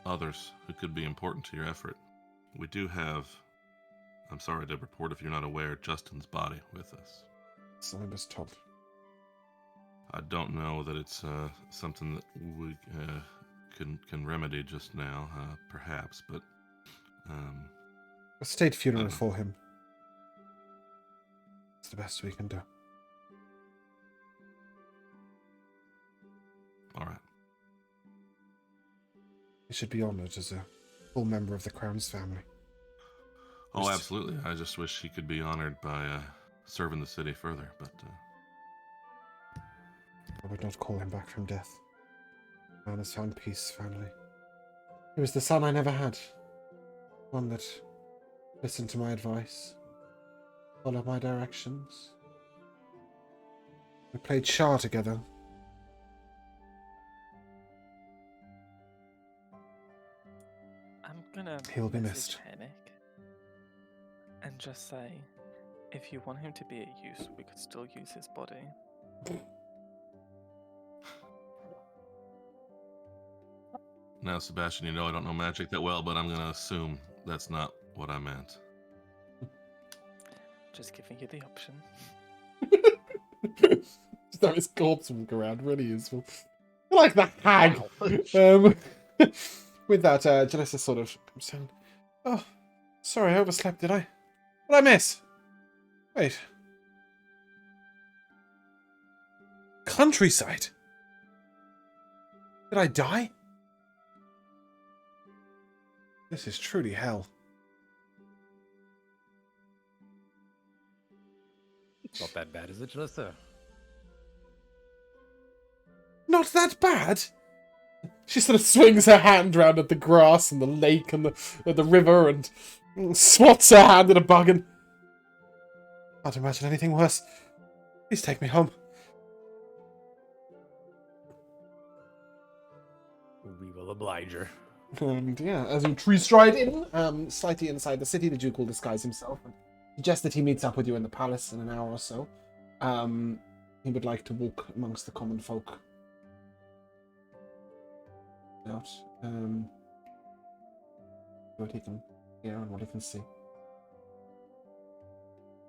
others who could be important to your effort, we do have, I'm sorry to report if you're not aware, Justin's body with us. So I was told. I don't know that it's something that we can remedy just now, perhaps, but A state funeral Uh-huh. for him. It's the best we can do. all right. He should be honored as a full member of the Crown's family. Oh, Just- absolutely. I just wish he could be honored by serving the city further, but I would not call him back from death. Man has found peace, finally. He was the son I never had. One that listened to my advice, followed my directions. We played Shah together. I'm gonna He'll be message missed. Hennick and just say, if you want him to be at use, we could still use his body. now, Sebastian, you know I don't know magic that well, but I'm going to assume that's not what I meant. Just giving you the option. Just have his corpse walk around, really useful. I like the hag. With that, Jalissa sort of comes down. Oh, sorry, I overslept, did I? What did I miss? Wait. Countryside? Did I die? This is truly hell. It's not that bad, is it, Jalissa? Not that bad. She sort of swings her hand round at the grass and the lake and the river and swats her hand at a bug and... Can't imagine anything worse. Please take me home. We will oblige her. And yeah, as you tree stride in, slightly inside the city, the Duke will disguise himself and suggest that he meets up with you in the palace in an hour or so. He would like to walk amongst the common folk. Out. What he can hear and what he can see.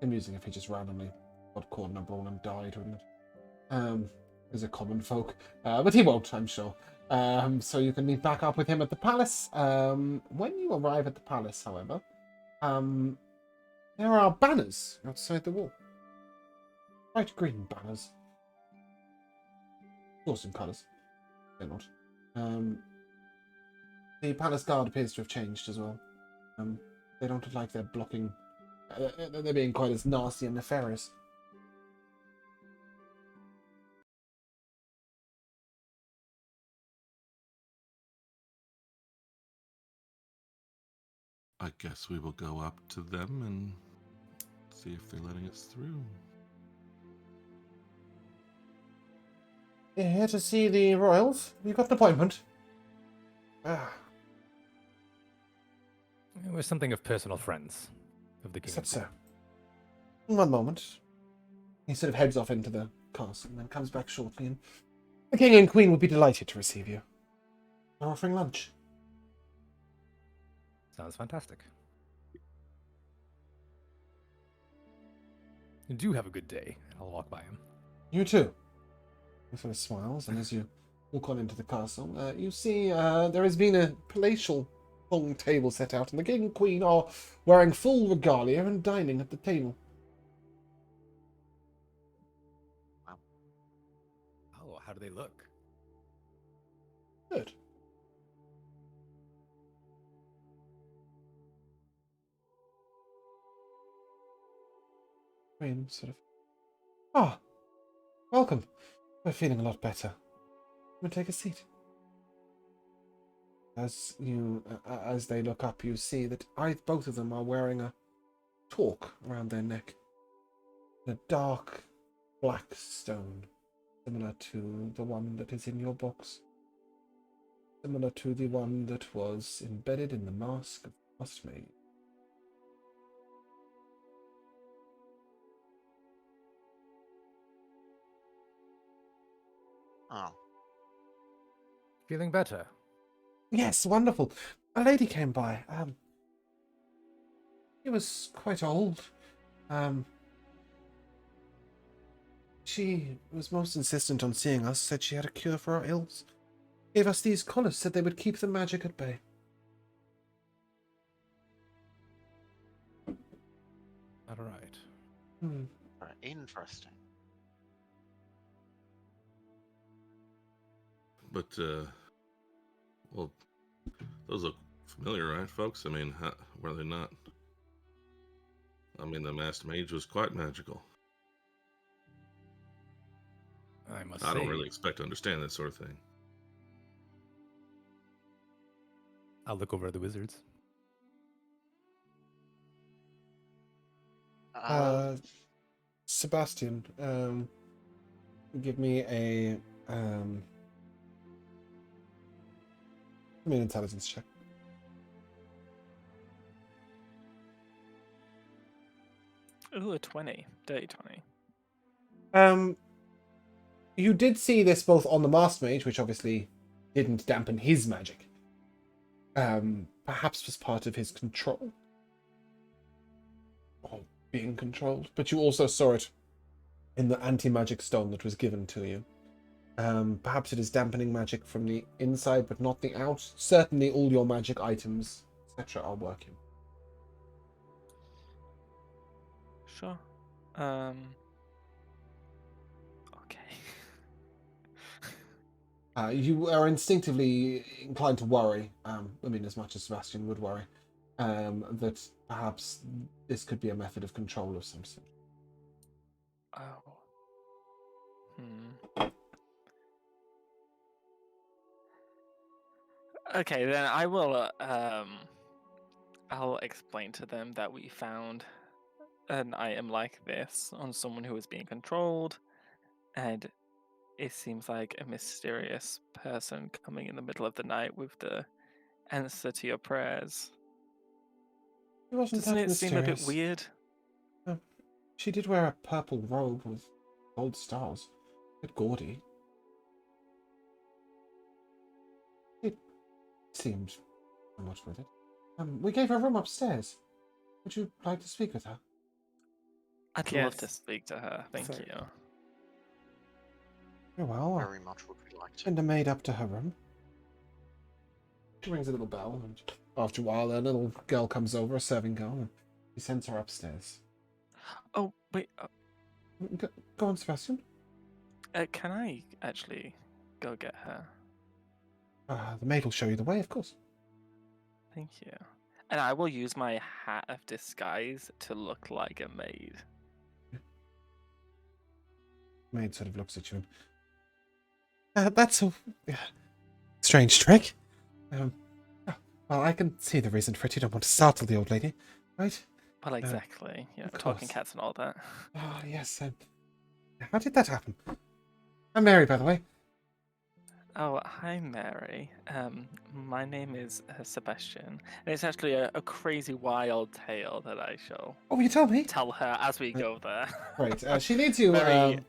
Amusing if he just randomly got caught in a brawl and died, wouldn't it? As a common folk. But he won't, I'm sure. So you can meet back up with him at the palace. When you arrive at the palace, however, there are banners outside the wall. Bright green banners. Awesome colours. They're not. The palace guard appears to have changed as well. They don't look like they're blocking... they're being quite as nasty and nefarious. I guess we will go up to them and see if they're letting us through. You're here to see the royals? You got an appointment? Ah, We're something of personal friends of the king. is that so? One moment. He sort of heads off into the castle and then comes back shortly, and the king and queen would be delighted to receive you. They're offering lunch. Sounds fantastic. Do have a good day. I'll walk by him. You too. He sort of smiles, and as you walk on into the castle, you see there has been a palatial long table set out, and the king and queen are wearing full regalia and dining at the table. Oh, how do they look? Good. Queen sort of... Ah, welcome. We're feeling a lot better. Come and take a seat. As they look up, you see that both of them are wearing a torque around their neck. A dark black stone, similar to the one that is in your box. Similar to the one that was embedded in the mask of the Masked Mage. Oh, Feeling better? Yes, wonderful. A lady came by. She was quite old. She was most insistent on seeing us, said she had a cure for our ills. Gave us these collars, said they would keep the magic at bay. All right. very interesting. But, well, those look familiar, right, folks? I mean, were they not? I mean, the Masked Mage was quite magical. I must I say, don't really expect to understand that sort of thing. I'll look over at the wizards. Sebastian, give me a give me an intelligence check. Ooh, a 20. Dirty 20. You did see this both on the Masked Mage, which obviously didn't dampen his magic. Perhaps was part of his control. Or being controlled. But you also saw it in the anti-magic stone that was given to you. Perhaps it is dampening magic from the inside, but not the out. Certainly all your magic items, etc. are working. Sure. Okay. You are instinctively inclined to worry, I mean, as much as Sebastian would worry, that perhaps this could be a method of control of some sort. Oh. Okay, then I will, I'll explain to them that we found an item like this on someone who was being controlled, and it seems like a mysterious person coming in the middle of the night with the answer to your prayers. It wasn't Doesn't that it seem a bit mysterious. weird? She did wear a purple robe with gold stars. A bit gaudy. It seemed somewhat with it. We gave her a room upstairs. Would you like to speak with her? I'd love to Yes. speak to her, thank Sorry. you. Very well. Very much would we like to. Send a maid up to her room. She rings a little bell, and after a while, a little girl comes over, a serving girl, and he sends her upstairs. Oh, wait, Go on, Sebastian. can I actually go get her? The maid will show you the way, of course. Thank you. And I will use my hat of disguise to look like a maid. Maid sort of looks at you and... that's a strange trick. Well, I can see the reason for it. You don't want to startle the old lady, right? Well, exactly. of Talking course. cats and all that. Oh, yes. How did that happen? I'm Mary, by the way. Oh, hi, Mary. My name is Sebastian, and it's actually a crazy wild tale that I shall Oh, you told me. tell her as we go there. Right. She leads you Very,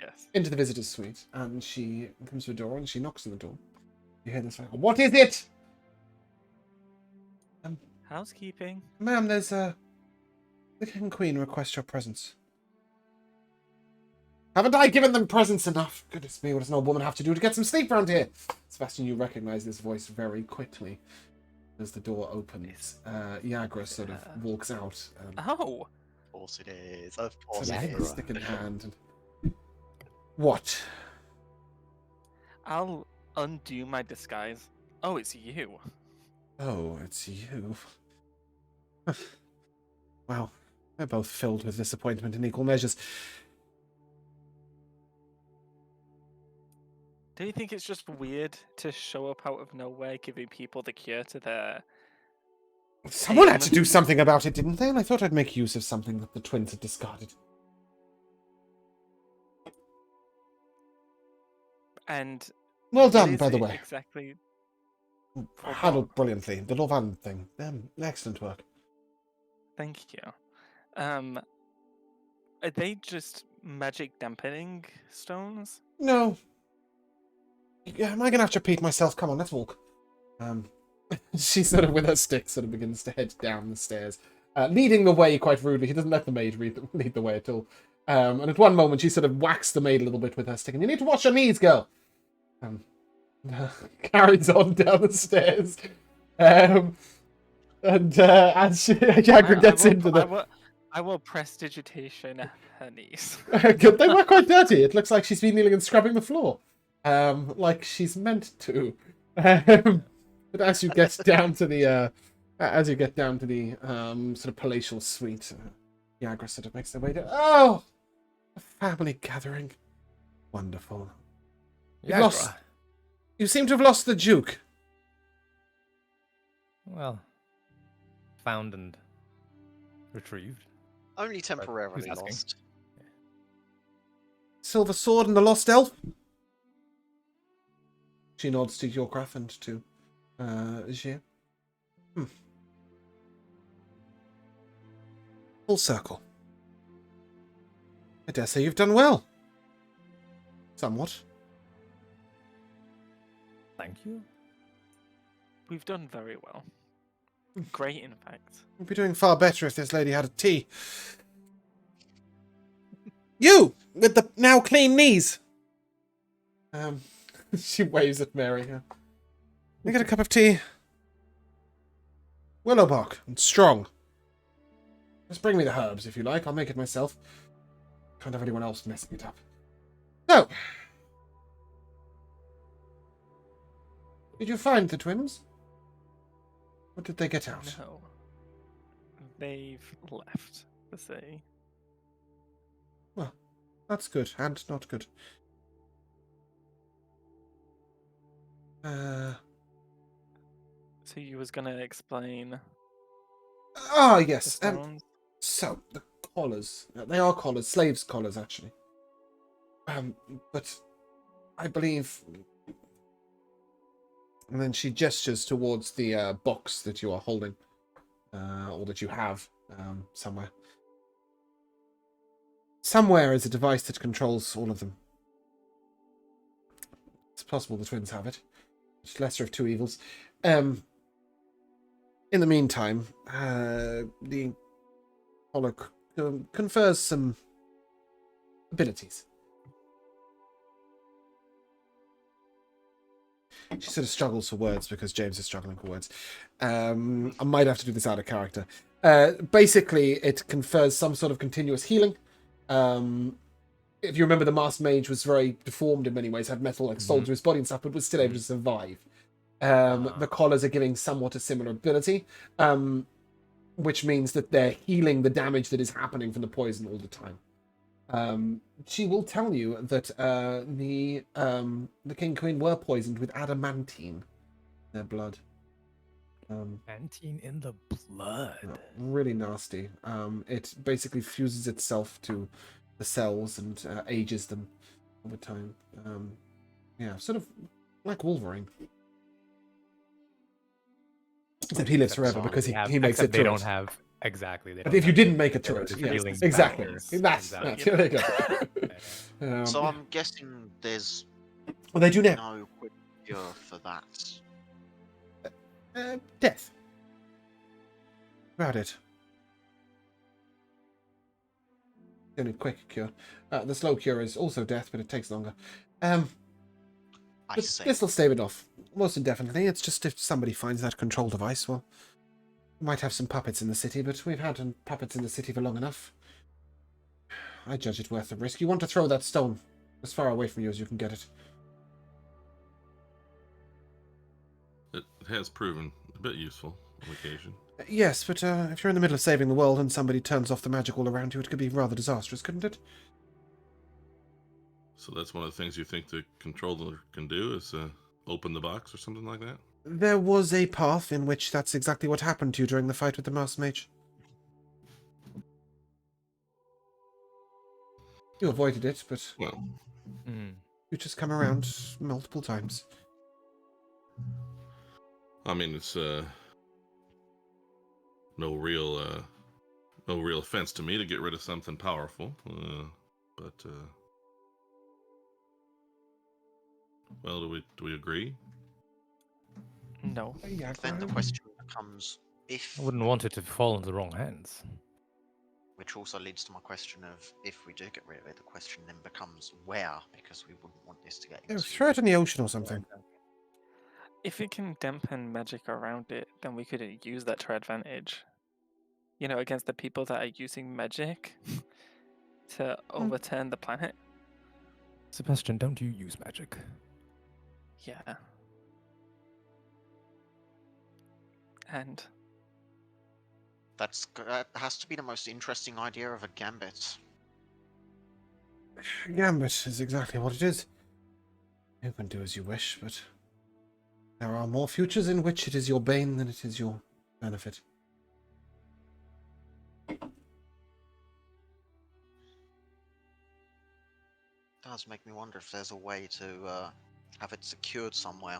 yes. into the visitor's suite, and she comes to a door, and she knocks on the door. You hear this like, "What is it?" Housekeeping. Ma'am, there's the king and queen request your presence. Haven't I given them presents enough? Goodness me, what does an old woman have to do to get some sleep around here? Sebastian, you recognize this voice very quickly as the door opens. Yagra sort of walks out. Oh, Of course it is. Of course Sort it of is. stick in hand. And... What? I'll undo my disguise. Oh, it's you. Oh, it's you. Well, we're both filled with disappointment in equal measures. Do you think it's just weird to show up out of nowhere, giving people the cure to their... Someone had to do something about it, didn't they? And I thought I'd make use of something that the twins had discarded. And Well what done, is by the it way. exactly? Handled brilliantly. The Lorvan thing. Excellent work. Thank you. Are they just magic dampening stones? No. Yeah, am I gonna have to repeat myself? Come on, let's walk. She sort of, with her stick, sort of begins to head down the stairs, leading the way quite rudely. He doesn't let the maid lead the way at all. And at one moment, she sort of whacks the maid a little bit with her stick, and you need to watch your knees, girl. Carries on down the stairs. And as Jagger gets into the... I will prestidigitation her knees. Good. They were quite dirty. It looks like she's been kneeling and scrubbing the floor, like she's meant to. But as you get down to the, sort of palatial suite, Yagra sort of makes their way down. Oh, a family gathering. Wonderful. Yagra. You seem to have lost the Duke. Well, found and retrieved. Only temporarily asking? lost. Silver sword and the lost elf. She nods to Yorkrath and to Jir. Full circle. I dare say you've done well. Somewhat. Thank you. We've done very well. Great, in fact. We'd be doing far better if this lady had a tea. You! With the now clean knees! She waves at Mary. I get a cup of tea. Willow bark and strong. Just bring me the herbs if you like. I'll make it myself. Can't have anyone else messing it up. So, did you find the twins? What did they get out? No. They've left the city. Well, that's good and not good. So you was gonna explain Ah, the yes. stones? So, the collars. They are collars. Slaves' collars, actually. But I believe... And then she gestures towards the box that you are holding. Or that you have somewhere. Somewhere is a device that controls all of them. It's possible the twins have it. It's lesser of two evils. In the meantime, the collar confers some abilities. She sort of struggles for words because James is struggling for words. I might have to do this out of character. Basically, it confers some sort of continuous healing. If you remember, the masked mage was very deformed in many ways, had metal like sold to his body and stuff, but was still able to survive. The collars are giving somewhat a similar ability, which means that they're healing the damage that is happening from the poison all the time. She will tell you that the King Queen were poisoned with adamantine in their blood. Adamantine in the blood. Really nasty. It basically fuses itself to the cells and ages them over time. Yeah, sort of like Wolverine. Except he lives forever because he makes it. They don't have exactly. They But don't if you have didn't make a turret, those yes, healing exactly. powers. That's there you go. So I'm guessing there's well, they do now. no quick cure for that. Death. About it. The only quick cure. The slow cure is also death, but it takes longer. I But see. this will stave it off. Most indefinitely. It's just if somebody finds that control device, well, we might have some puppets in the city, but we've had puppets in the city for long enough. I judge it worth the risk. You want to throw that stone as far away from you as you can get it. It has proven a bit useful on occasion. Yes, but if you're in the middle of saving the world and somebody turns off the magic all around you, it could be rather disastrous, couldn't it? So that's one of the things you think the controller can do is open the box or something like that? There was a path in which that's exactly what happened to you during the fight with the Mouse Mage. You avoided it, but Well, You just come around multiple times. I mean, it's no real offense to me to get rid of something powerful, but well, do we agree? No. Yeah, Then the question becomes if, I wouldn't want it to fall into the wrong hands. which also leads to my question of if we do get rid of it, the question then becomes where, because we wouldn't want this to get into. throw it in the ocean or something. If it can dampen magic around it, then we could use that to our advantage. You know, against the people that are using magic to overturn the planet. Sebastian, don't you use magic? Yeah. And That has to be the most interesting idea of a gambit. Gambit is exactly what it is. You can do as you wish, but there are more futures in which it is your bane than it is your benefit. Does make me wonder if there's a way to have it secured somewhere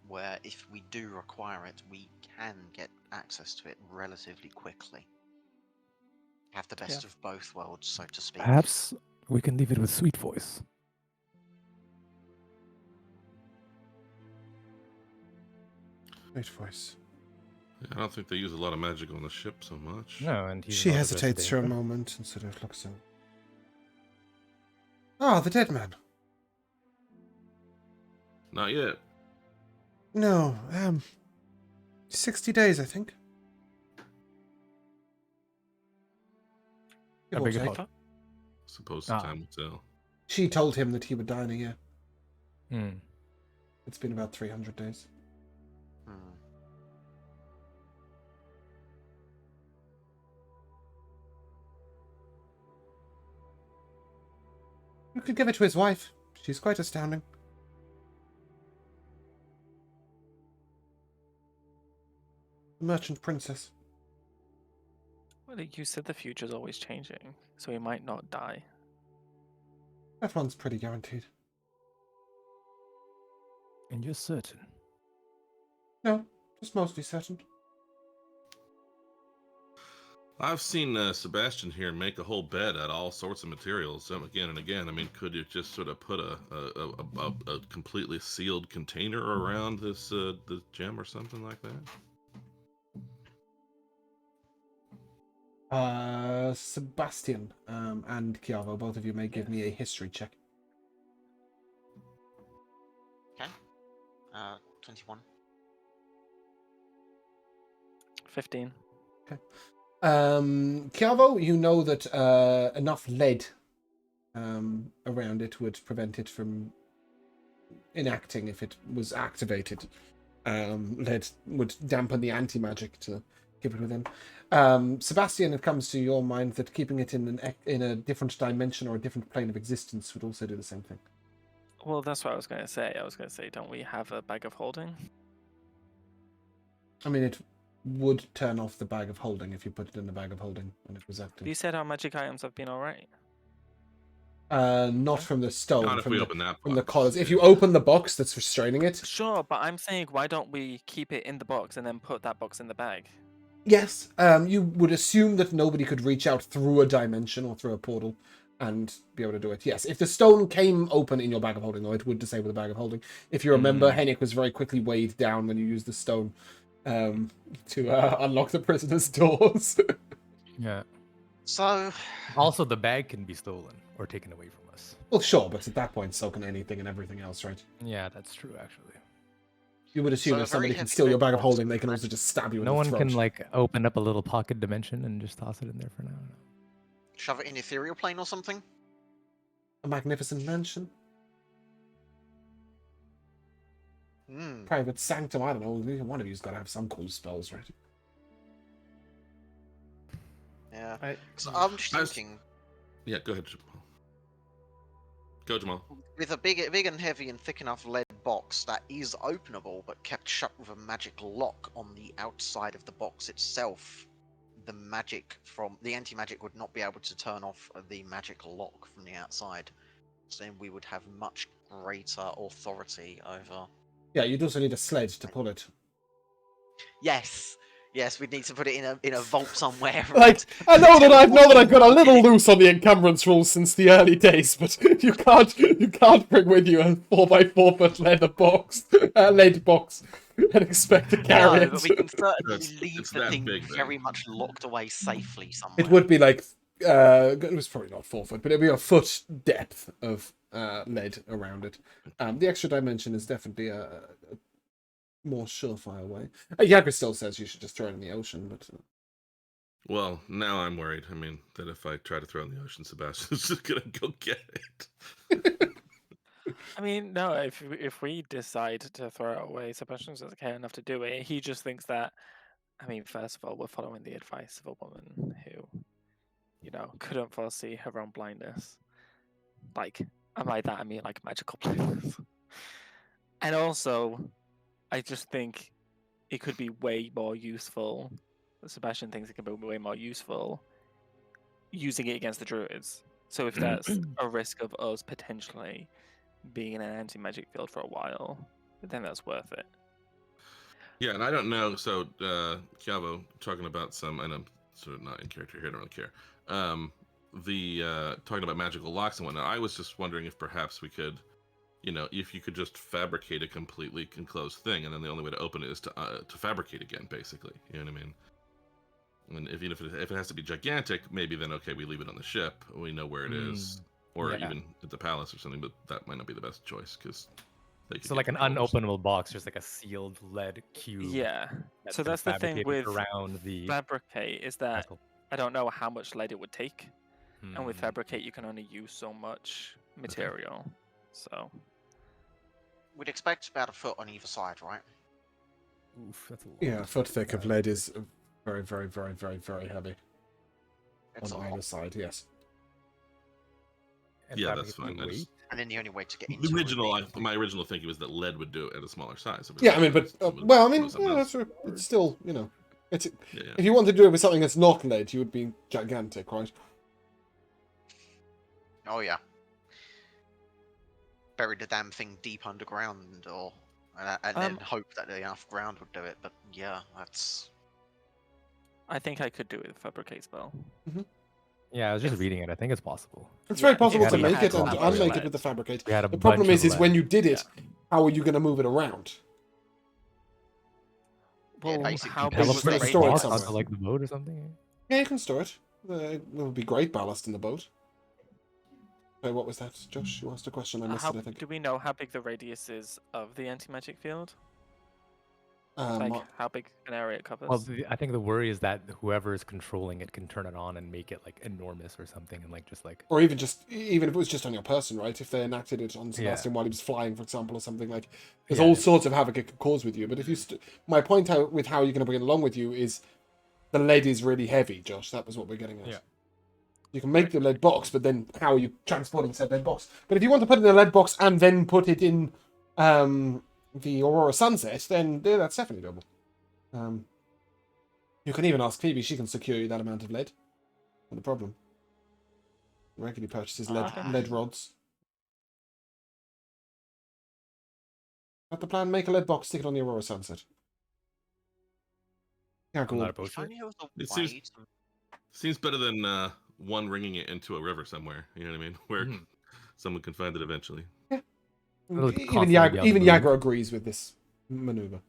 where if we do require it, we can get access to it relatively quickly. Have the best Yeah. of both worlds, so to speak. Perhaps we can leave it with Sweet Voice. Great voice. I don't think they use a lot of magic on the ship so much. No, and he's She not hesitates for a investigating. moment and sort of looks over. Ah, the dead man. Not yet. No, 60 days, I think. I Give or beg your take. pardon? Suppose Ah. time will tell. She told him that he would die in a year. Hmm. It's been about 300 days. Hmm. You could give it to his wife. She's quite astounding. The merchant princess. well, you said the future's always changing, so he might not die. That one's pretty guaranteed. And you're certain? No, just mostly certain. I've seen Sebastian here make a whole bed out of all sorts of materials, again and again. I mean, could you just sort of put a completely sealed container around this the gem or something like that? Sebastian and Chiavo, both of you may give me a history check. 21. 15. Chiavo, you know that enough lead around it would prevent it from enacting if it was activated. Lead would dampen the anti-magic to keep it within. Sebastian, it comes to your mind that keeping it in a different dimension or a different plane of existence would also do the same thing. Well, that's what I was going to say. I was going to say, don't we have a bag of holding? I mean, it would turn off the bag of holding if you put it in the bag of holding when it was active. You said our magic items have been alright. Not from the stone, Not if from we the, open that from the box. collars. If you open the box that's restraining it, Sure, but I'm saying, why don't we keep it in the box and then put that box in the bag? yes, you would assume that nobody could reach out through a dimension or through a portal and be able to do it. Yes, if the stone came open in your bag of holding, though, it would disable the bag of holding. If you remember, Henrik was very quickly weighed down when you used the stone to unlock the prisoner's doors. Yeah. So, Also, the bag can be stolen or taken away from us. Well, sure, but at that point, so can anything and everything else, right? Yeah, that's true, actually. You would assume So if a very somebody can heavy steal your lead bag of box holding, with they can also magic. just stab you in No the one throat. can, like, open up a little pocket dimension and just toss it in there for now. shove it in ethereal plane or something? A magnificent mansion, Hmm. private sanctum. I don't know. One of you's got to have some cool spells, right? Yeah. I, So I'm just I was- thinking, Yeah, go ahead, Jamal. Go, Jamal. with a big and heavy and thick enough lead box that is openable but kept shut with a magic lock on the outside of the box itself, the magic from the anti-magic would not be able to turn off the magic lock from the outside. then we would have much greater authority over. Yeah, you'd also need a sled to pull it. Yes, yes, we'd need to put it in a vault somewhere. Like, I know that I've got a little loose on the encumbrance rules since the early days, but you can't bring with you a 4x4 foot lead box and expect to carry No, it. but we can certainly It's leave the that thing big, though. very much locked away safely somewhere. It would be like it was probably not 4 foot, but it'd be a foot depth of lead around it. The extra dimension is definitely a more surefire way. Yagra still says you should just throw it in the ocean, but Well, now I'm worried. I mean, that if I try to throw it in the ocean, Sebastian's just gonna go get it. I mean, no. If we decide to throw it away, Sebastian doesn't care enough to do it. He just thinks that. I mean, first of all, we're following the advice of a woman who, couldn't foresee her own blindness. Like, and by that I mean like magical blindness. And also, I just think it could be way more useful. Sebastian thinks it could be way more useful using it against the druids. So if that's a risk of us potentially being in an anti-magic field for a while, then that's worth it. Yeah, and I don't know. So, Kiavo, talking about some, and I'm sort of not in character here, I don't really care. Talking about magical locks and whatnot, I was just wondering if perhaps we could, if you could just fabricate a completely enclosed thing, and then the only way to open it is to fabricate again, basically. You know what I mean? And if it has to be gigantic, maybe then okay, we leave it on the ship. We know where it is, or yeah. even at the palace or something. But that might not be the best choice because So like an unopenable box, just like a sealed lead cube. Yeah. that's So been that's the thing fabricated with around the Fabricate is that magical- I don't know how much lead it would take, and with Hmm. Fabricate you can only use so much material. So We'd expect about a foot on either side, right? Oof, that's a lot. yeah, a foot thick of lead is very, very, very, very, very heavy It's a on lot. either side. Yes. And Yeah, that's fabricate fine. the I just- weight? And then the only way to get into my original thinking was that lead would do it at a smaller size. Yeah, I mean, but well, I mean, something yeah, else. that's it's still, it's Yeah. if you want to do it with something that's not lead, you would be gigantic, right? Oh yeah. Bury the damn thing deep underground, and then hope that enough ground would do it. But yeah, that's. I think I could do it with Fabricate spell. Yeah, I was just reading it. I think it's possible. It's very Yeah, possible if to we make had it and that much unmake it lead. with the fabricate. We had a The problem bunch of is when lead. you did it, how are you going to move it around? Well, basically how big teleport was the it, radius? store it box somewhere. onto like the boat or something. Yeah, you can store it. It would be great ballast in the boat. Wait, what was that, Josh? You asked a question. I missed How, it, I think. do we know how big the radius is of the anti-magic field? Um, Like how big an area it covers? Well, I think the worry is that whoever is controlling it can turn it on and make it like enormous or something, and like just like or even if it was just on your person, right? If they enacted it on Sebastian Yeah. while he was flying, for example, or something like, there's Yeah. all sorts of havoc it could cause with you. But if you, my point with how you're going to bring it along with you is, the lead is really heavy, Josh. That was what we're getting at. Yeah. You can make the lead box, but then how are you transporting said lead box? But if you want to put it in a lead box and then put it in the Aurora Sunset, then yeah, that's definitely doable. You can even ask Phoebe; she can secure you that amount of lead. Not a problem. Regularly purchases lead rods. Got the plan? Make a lead box, stick it on the Aurora Sunset. Yeah, I'm cool. not If opposed to it. only there was a It seems- way to- Seems better than one ringing it into a river somewhere. You know what I mean? Where Mhm. someone can find it eventually. It'll Even constantly be on the even move. Yagra agrees with this maneuver.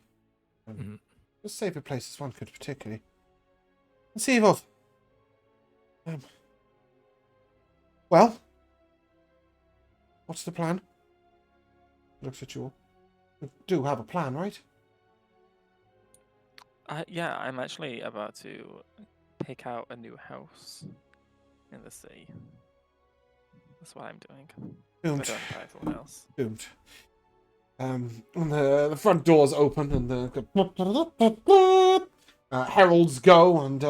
Mhm. Just safer places one could particularly. Let's see, Evolve. Well, what's the plan? Looks at you all. You do have a plan, right? Yeah, I'm actually about to pick out a new house in the sea. That's what I'm doing. I Doomed. don't buy anything else. Doomed. And the front doors open and the heralds go and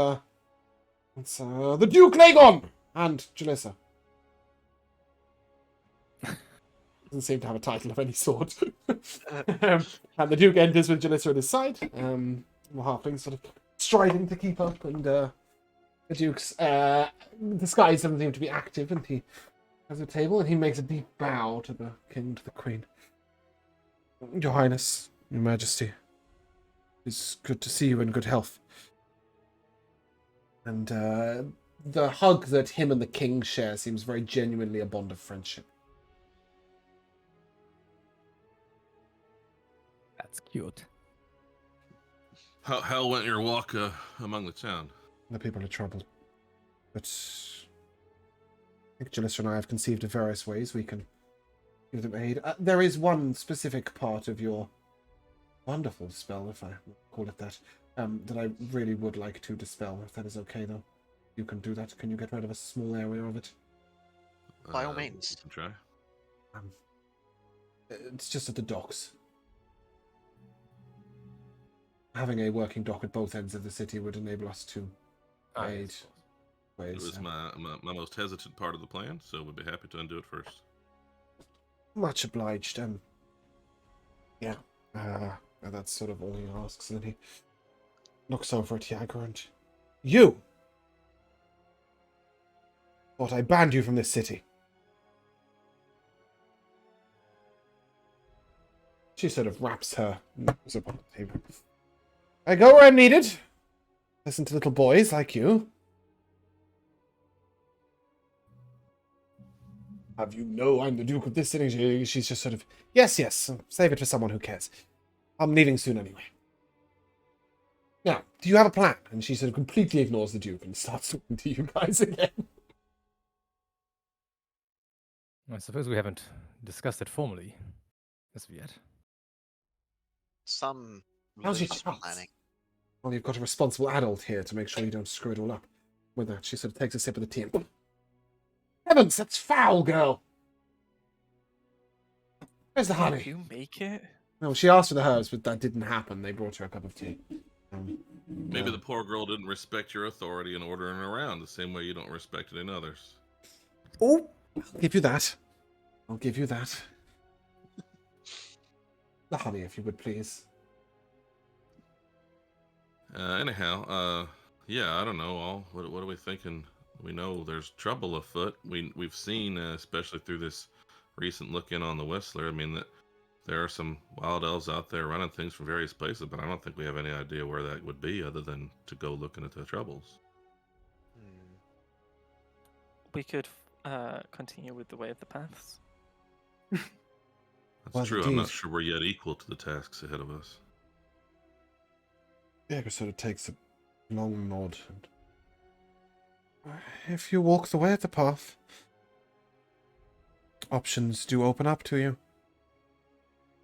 it's the Duke Lagon and Jalissa. Doesn't seem to have a title of any sort. And the Duke enters with Jalissa at his side. The halflings sort of striding to keep up, and the Duke's disguise doesn't seem to be active, and he has a table, and he makes a deep bow to the king, to the queen. Your Highness, Your Majesty, it's good to see you in good health. And the hug that him and the king share seems very genuinely a bond of friendship. That's cute. How went your walk among the town? The people are troubled. But I think Jalissa and I have conceived of various ways we can give them aid. There is one specific part of your wonderful spell, if I call it that, that I really would like to dispel, if that is okay, though. You can do that. Can you get rid of a small area of it? By all means. You can try. It's just at the docks. Having a working dock at both ends of the city would enable us to aid Yes. It ways. was my most hesitant part of the plan, so we'd be happy to undo it first. Much obliged. Yeah. That's sort of all he asks, and he looks over at Jagger and... You! Thought I banned you from this city. She sort of wraps her nose upon the table. I go where I'm needed. Listen to little boys like you. Have you know I'm the Duke of this city? She's just sort of, yes, save it for someone who cares. I'm leaving soon anyway. Now, do you have a plan? And she sort of completely ignores the Duke and starts talking to you guys again. I suppose we haven't discussed it formally as of yet. Some How's your loose chance? planning. Well, you've got a responsible adult here to make sure you don't screw it all up. With that, she sort of takes a sip of the tea and... Heavens, that's foul, girl! Where's the Did honey? you make it? No, she asked for the herbs, but that didn't happen. They brought her a cup of tea. Maybe the poor girl didn't respect your authority in ordering her around the same way you don't respect it in others. Oh, I'll give you that. I'll give you that. The honey, if you would, please. Anyhow, yeah, I don't know. What are we thinking? We know there's trouble afoot. We've seen, especially through this recent look in on the Whistler. I mean that there are some wild elves out there running things from various places, but I don't think we have any idea where that would be, other than to go looking at the troubles. Hmm. We could continue with the way of the paths. That's Well, true. I'm not indeed. sure we're yet equal to the tasks ahead of us. Jaeger sort of takes a long nod. And... If you walk the way of the path, options do open up to you.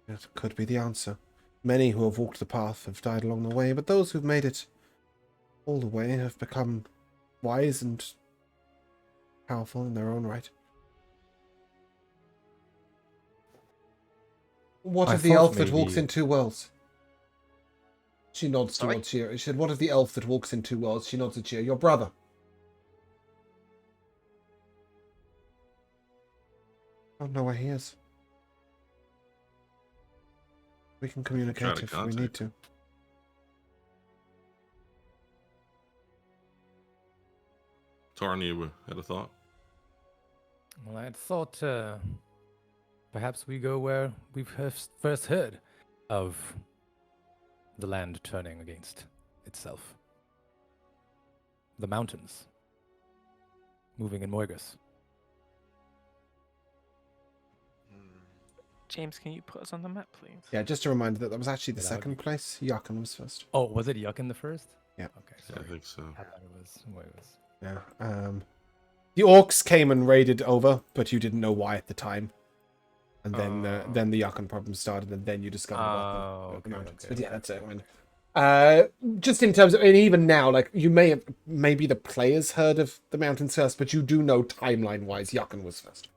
It could be the answer. Many who have walked the path have died along the way, but those who've made it all the way have become wise and powerful in their own right. What I of the thought elf that walks maybe- in two worlds? She nods Sorry? towards you. She said, what of the elf that walks in two worlds? She nods at you. Your brother. I don't know where he is. We can communicate to if we need contact to. Tarn, you had a thought? Well, I had thought perhaps we go where we've first heard of the land turning against itself. The mountains moving in Moigus. Hmm. James, can you put us on the map, please? Yeah, just a reminder that was actually the Yeah, that would second be- place. Yakin was first. Oh, was it Yuckin the first? Yeah. Okay, Yeah, I sorry. think so. I thought it was Moigus. Yeah. The orcs came and raided over, but you didn't know why at the time. And then the Yakin problem started, and then you discovered about the Okay, mountains. okay, But yeah, okay. that's it. Just in terms of, and even now, like you maybe the players heard of the mountains first, but you do know timeline-wise, Yakin was first.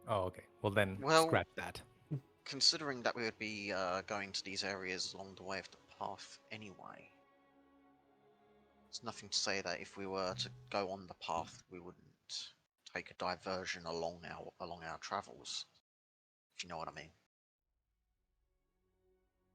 Oh, okay. Well, then Well- scratch that. Considering that we would be going to these areas along the way of the path anyway, there's nothing to say that if we were to go on the path, we wouldn't take a diversion along our travels. If you know what I mean.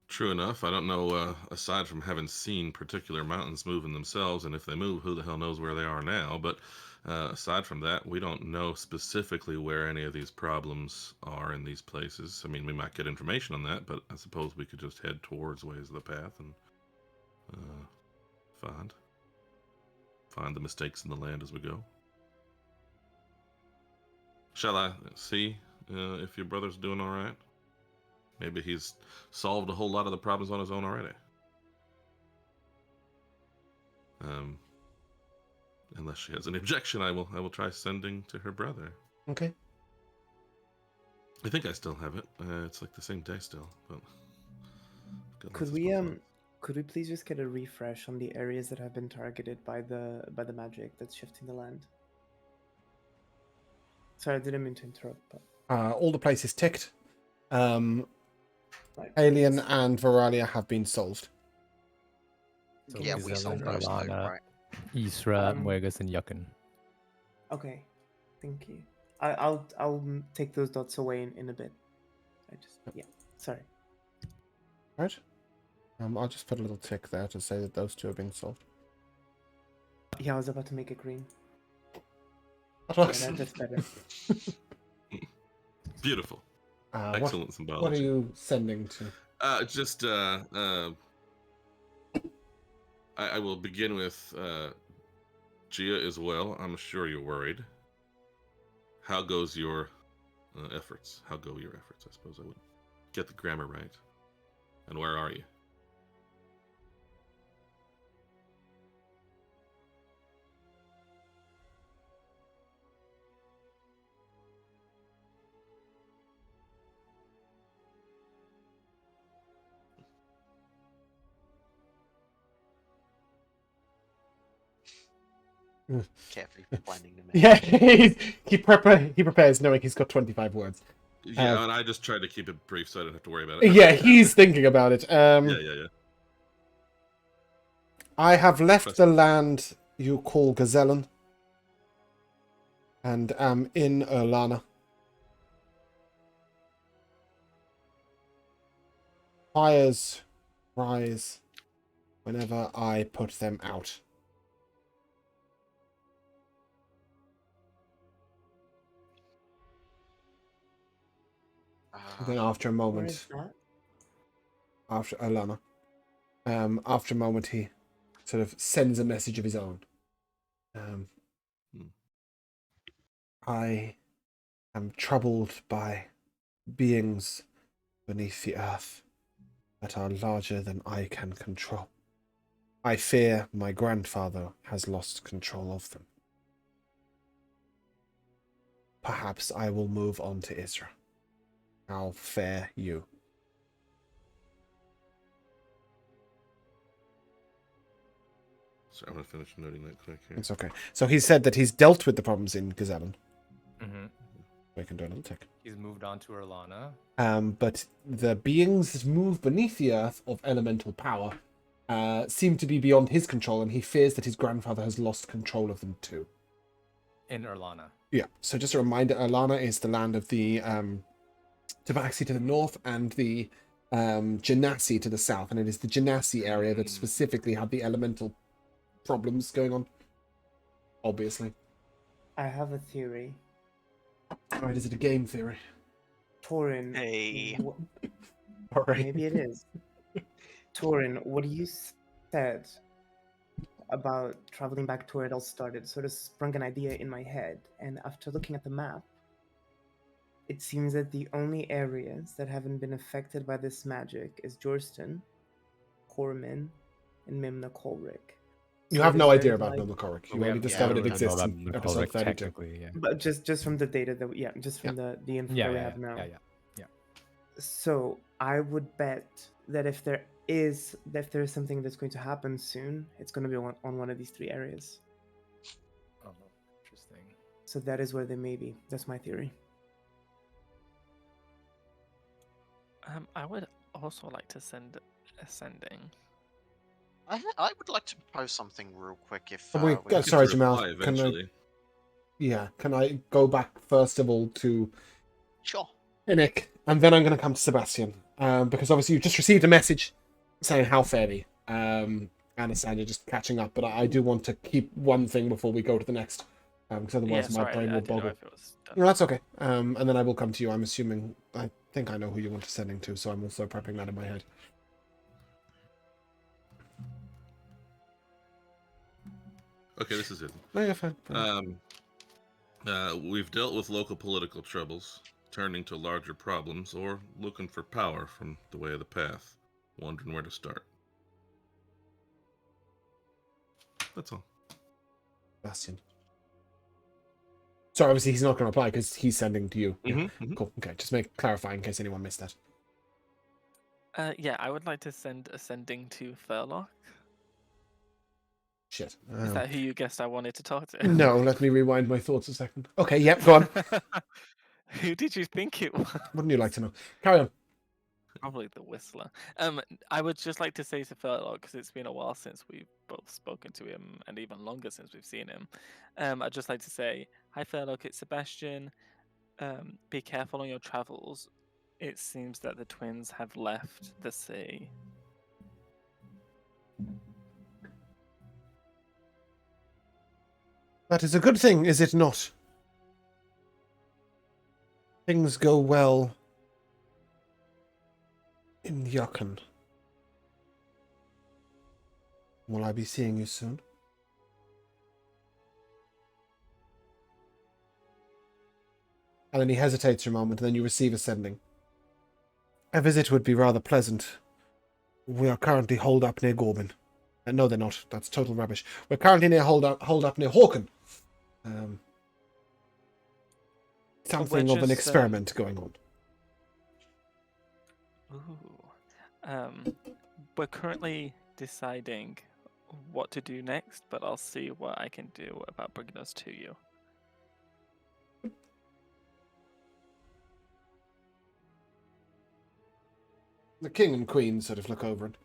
True enough. I don't know, aside from having seen particular mountains moving themselves, and if they move, who the hell knows where they are now. But aside from that, we don't know specifically where any of these problems are in these places. I mean, we might get information on that, but I suppose we could just head towards ways of the path and find the mistakes in the land as we go. Shall I see if your brother's doing all right? Maybe he's solved a whole lot of the problems on his own already. Unless she has any objection, I will try sending to her brother. Okay. I think I still have it. It's like the same day still, but Could we please just get a refresh on the areas that have been targeted by the magic that's shifting the land? Sorry, I didn't mean to interrupt, but All the places ticked. right. Alien and Veralia have been solved. So Yeah, we Gazelle solved and those though, Arlana, right? Isra, Muegas, and Yuccan. Okay, thank you. I'll take those dots away in a bit. Sorry. Right. I'll just put a little tick there to say that those two are being solved. Yeah, I was about to make it green. What That's better. beautiful. what Excellent symbology. are you sending to? I will begin with Gia as well. I'm sure you're worried. How goes your efforts? How go your efforts? I suppose I would get the grammar right. And where are you? Carefully finding the Yeah, he prepares knowing he's got 25 words. Yeah, and I just tried to keep it brief so I don't have to worry about it. Yeah, he's thinking about it. Yeah. I have left the land you call Gazellen and am in Erlana. Fires rise whenever I put them out. Then after a Where moment, is that? after Alana, after a moment, he sort of sends a message of his own. I am troubled by beings beneath the earth that are larger than I can control. I fear my grandfather has lost control of them. Perhaps I will move on to Isra. How fare you? So I'm going to finish noting that quick here. It's okay. So he said that he's dealt with the problems in Gazellen. Mm-hmm. We can do another tick. He's moved on to Erlana. But the beings that move beneath the earth of elemental power seem to be beyond his control, and he fears that his grandfather has lost control of them too. In Erlana. Yeah, so just a reminder, Erlana is the land of the Tabaxi to the north and the Genasi to the south, and it is the Genasi area that specifically had the elemental problems going on, obviously. I have a theory. Alright, is it a game theory? Torin. Hey. Alright. Maybe it is. Torin, what you said about traveling back to where it all started sort of sprung an idea in my head, and after looking at the map, it seems that the only areas that haven't been affected by this magic is Jorston, Corman, and Mimna Kolrik. You So have it no is idea very about likely- Mimna Kolrik. But You we only have- discovered we it don't know exists about in Mimna episode Kolrik 32. technically, yeah. But just from the data that just from the info Yeah, that we yeah, have now. yeah. So I would bet that if there is something that's going to happen soon, it's going to be on one of these three areas. Oh, interesting. So that is where they may be. That's my theory. I would also like to send Ascending. I would like to propose something real quick if. Oh, wait, we have- sorry, Get to Jamal, reply can I- eventually. Can I go back first of all to Sure. Nick, and then I'm going to come to Sebastian. because obviously you just received a message saying how fare thee. Understand you're just catching up, but I do want to keep one thing before we go to the next, because Yeah, otherwise my sorry, brain I will didn't know boggle. if it was done. No, that's okay. And then I will come to you. I'm assuming, I think I know who you want to sending to, so I'm also prepping that in my head. Okay, this is it. No, you're fine. We've dealt with local political troubles, turning to larger problems, or looking for power from the way of the path, wondering where to start. That's all. Bastion. So obviously he's not going to reply because he's sending to you. Yeah. Mm-hmm. Cool. Okay, just clarify in case anyone missed that. Yeah, I would like to send a sending to Furlock. Shit. Is that who you guessed I wanted to talk to? No, let me rewind my thoughts a second. Okay, yep, go on. Who did you think it was? Wouldn't you like to know? Carry on. Probably the Whistler. I would just like to say to Furlock, because it's been a while since we've both spoken to him, and even longer since we've seen him. I'd just like to say, hi Furlock, it's Sebastian. Be careful on your travels. It seems that the twins have left the sea. That is a good thing, is it not? Things go well in Yukon. Will I be seeing you soon? And then he hesitates for a moment, and then you receive a sending. A visit would be rather pleasant. We are currently holed up near Gorbin. No, they're not. That's total rubbish. We're currently holed up near Hawken. Something of an experiment going on. Ooh. We're currently deciding what to do next, but I'll see what I can do about bringing us to you. The king and queen sort of look over and...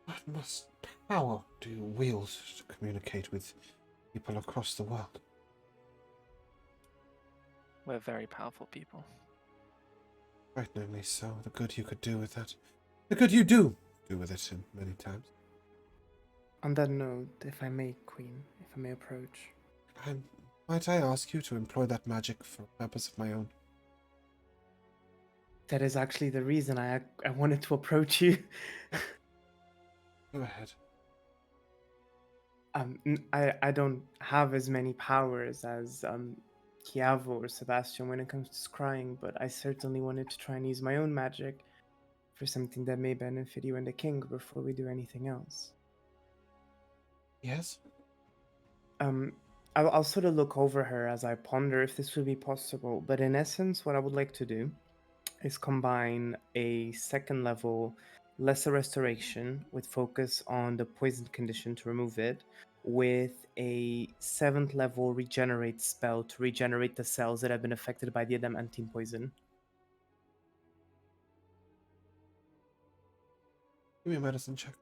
What must power do you wield to communicate with people across the world? We're very powerful people. Frighteningly so. The good you could do with that. The good you do with it many times. On that note, if I may, Queen, if I may approach. Might I ask you to employ that magic for a purpose of my own? That is actually the reason I wanted to approach you. Go ahead. I don't have as many powers as Chiavo or Sebastian when it comes to scrying, but I certainly wanted to try and use my own magic for something that may benefit you and the king before we do anything else. Yes? I'll sort of look over her as I ponder if this would be possible, but in essence, what I would like to do is combine a second level lesser restoration with focus on the poison condition to remove it, with a 7th level regenerate spell to regenerate the cells that have been affected by the adamantine poison. Give me a medicine check.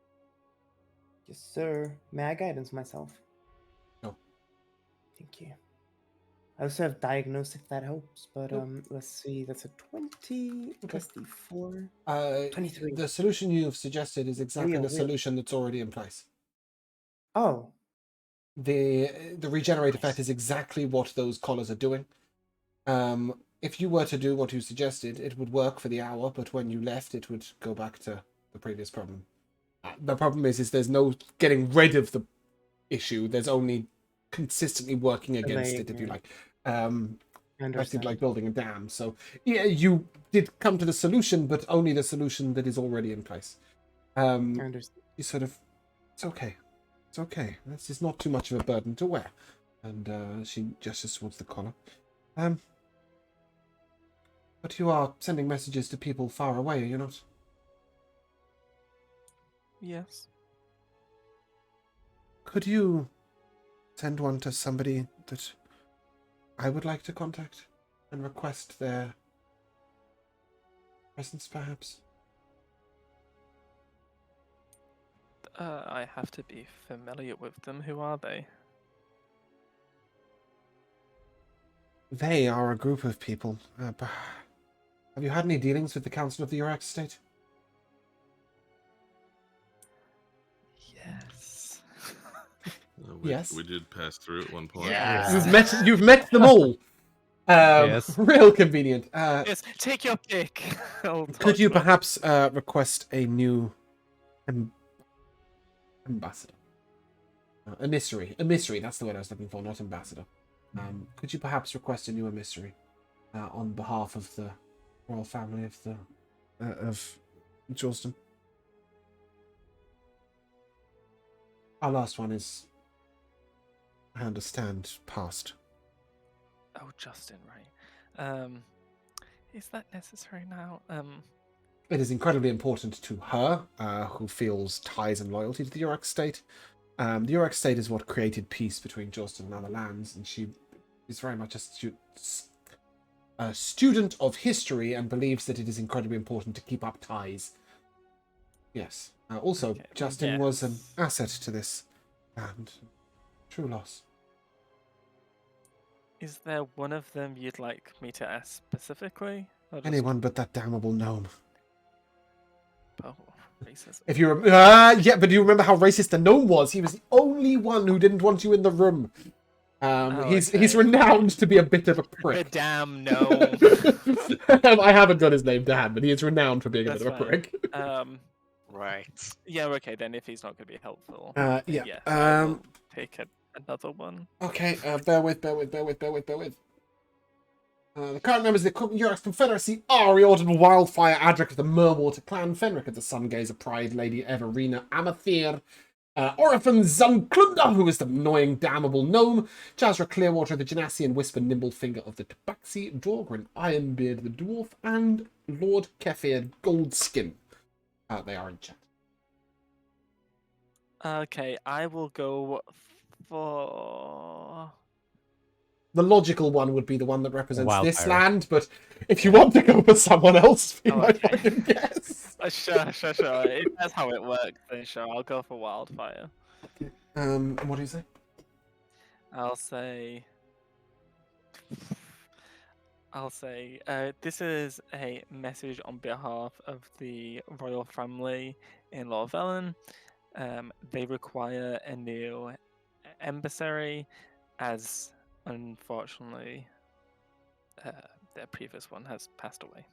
Yes, sir. May I guidance myself? No. Thank you. I also have diagnose if that helps, but Nope. let's see. That's a 20 plus the 4. 23. The solution you've suggested is exactly Real. the solution that's already in place. Oh, The regenerate effect Nice. is exactly what those collars are doing. If you were to do what you suggested, it would work for the hour, but when you left, it would go back to the previous problem. The problem is there's no getting rid of the issue. There's only consistently working against it, if you like. I Acted understand. like building a dam. So yeah, you did come to the solution, but only the solution that is already in place. I understand. You sort of, it's okay. It's okay. This is not too much of a burden to wear. And she gestures towards the collar. But you are sending messages to people far away, are you not? Yes. Could you send one to somebody that I would like to contact and request their presence, perhaps? I have to be familiar with them. Who are they? They are a group of people. Have you had any dealings with the Council of the Urax State? Yes. Yes. We did pass through at one point. Yes. You've met them all. Yes. Real convenient. Yes, take your pick. I'll Could talk you to her. perhaps request a new ambassador? Emissary. Emissary, that's the word I was looking for, not ambassador. Could you perhaps request a new emissary on behalf of the royal family of the of Georgetown? Our last one is, I understand, past. Oh, Justin, right. Is that necessary now? It is incredibly important to her, who feels ties and loyalty to the Urax State. The Urax State is what created peace between Georgetown and other lands, and she is very much a student of history and believes that it is incredibly important to keep up ties. Yes. Also, Okay, Justin was an yes. asset to this land. True loss. Is there one of them you'd like me to ask specifically? Or just- Anyone but that damnable gnome. Oh, racism. If you yeah, but do you remember how racist the gnome was? He was the only one who didn't want you in the room. He's okay. renowned to be a bit of a The prick. damn no. I haven't got his name to hand, but he is renowned for being a bit That's of a fine. prick. Right. Yeah, okay, then if he's not going to be helpful. Yeah. Yes, I will take another one. Okay. Bear with. The current members of the Urax Confederacy are Riordan Wildfire, Adric of the Merwater clan, Fenric of the Sungazer Pride, Lady Everina Amathir, Orphan Zunklunda, who is the annoying damnable gnome, Jazra Clearwater, the Genasi and Whisper Nimblefinger of the Tabaxi, Dorgrin Ironbeard the dwarf, and Lord Kefir Goldskin. They are in chat. Okay, I will go for... The logical one would be the one that represents this Wildfire. land, but if you want to go for someone else, be Oh, my okay. fucking guess. Sure. If that's how it works, then sure, I'll go for Wildfire. What do you say? I'll say, this is a message on behalf of the royal family in Lorvellen. They require a new emissary, as unfortunately their previous one has passed away.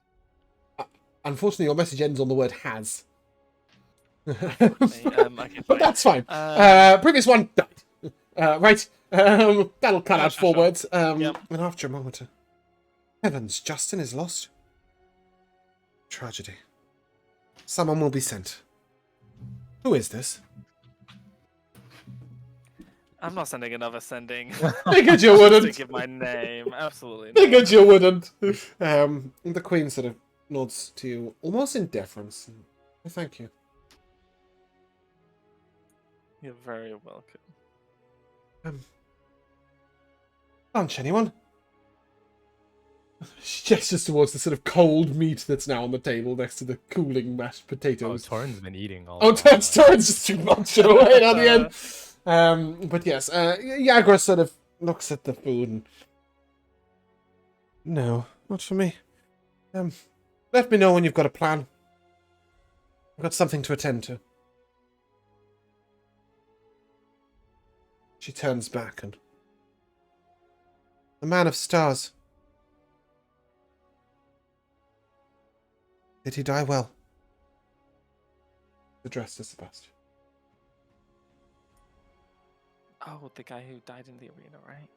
Unfortunately, your message ends on the word has. Okay, but fine. that's fine. Previous one died. Right. That'll cut Yeah, out sure. 4 words. Yep. And after a moment. Heavens, Justin is lost. Tragedy. Someone will be sent. Who is this? I'm not sending another sending. Figured you Just to wouldn't. give my name. Absolutely not. Figured you wouldn't. The Queen sort of nods to you, almost in deference. Thank you. You're very welcome. Lunch, anyone? She gestures towards the sort of cold meat that's now on the table next to the cooling mashed Oh, potatoes. Torrin's been eating all. Oh, along. Torrance just too much it away at the end. But yes, Yagra sort of looks at the food and... No, not for me. Let me know when you've got a plan. I've got something to attend to. She turns back and... The Man of Stars. Did he die well? Addressed to Sebastian. Oh, the guy who died in the arena, right?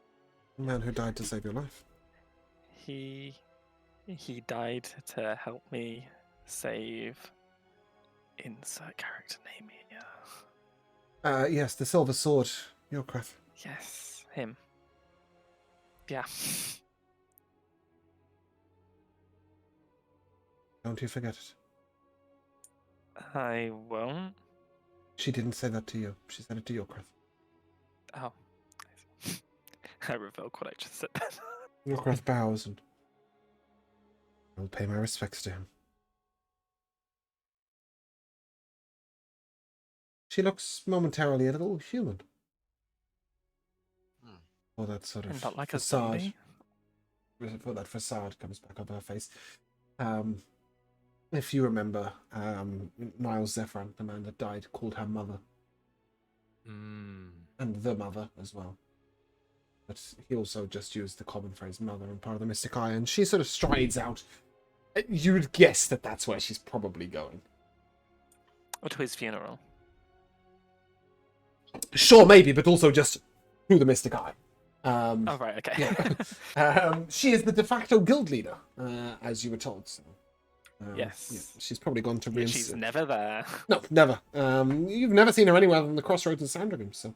The man who died to save your life. He died to help me save insert character name here. Yes, the Silver Sword, Yorkref. Yes, him. Yeah. Don't you forget it. I won't. She didn't say that to you. She said it to Yorkref. Oh. I revoke what I just said. Yorkref bows and... I will pay my respects to him. She looks momentarily a little human. Or that sort of Not like a facade. zombie. Before that facade comes back up her face. If you remember, Niles Zephyr, the man that died, called her mother, and the mother as well. But he also just used the common phrase mother and part of the Mystic Eye, and she sort of strides out. You would guess that that's where she's probably going. Or to his funeral. Sure, maybe, but also just through the Mystic Eye. Oh, right, okay. Yeah. She is the de facto guild leader, as you were told. So, Yes. yeah, she's probably gone to Yet she's never there. No, never. You've never seen her anywhere than the crossroads in Sandringham, so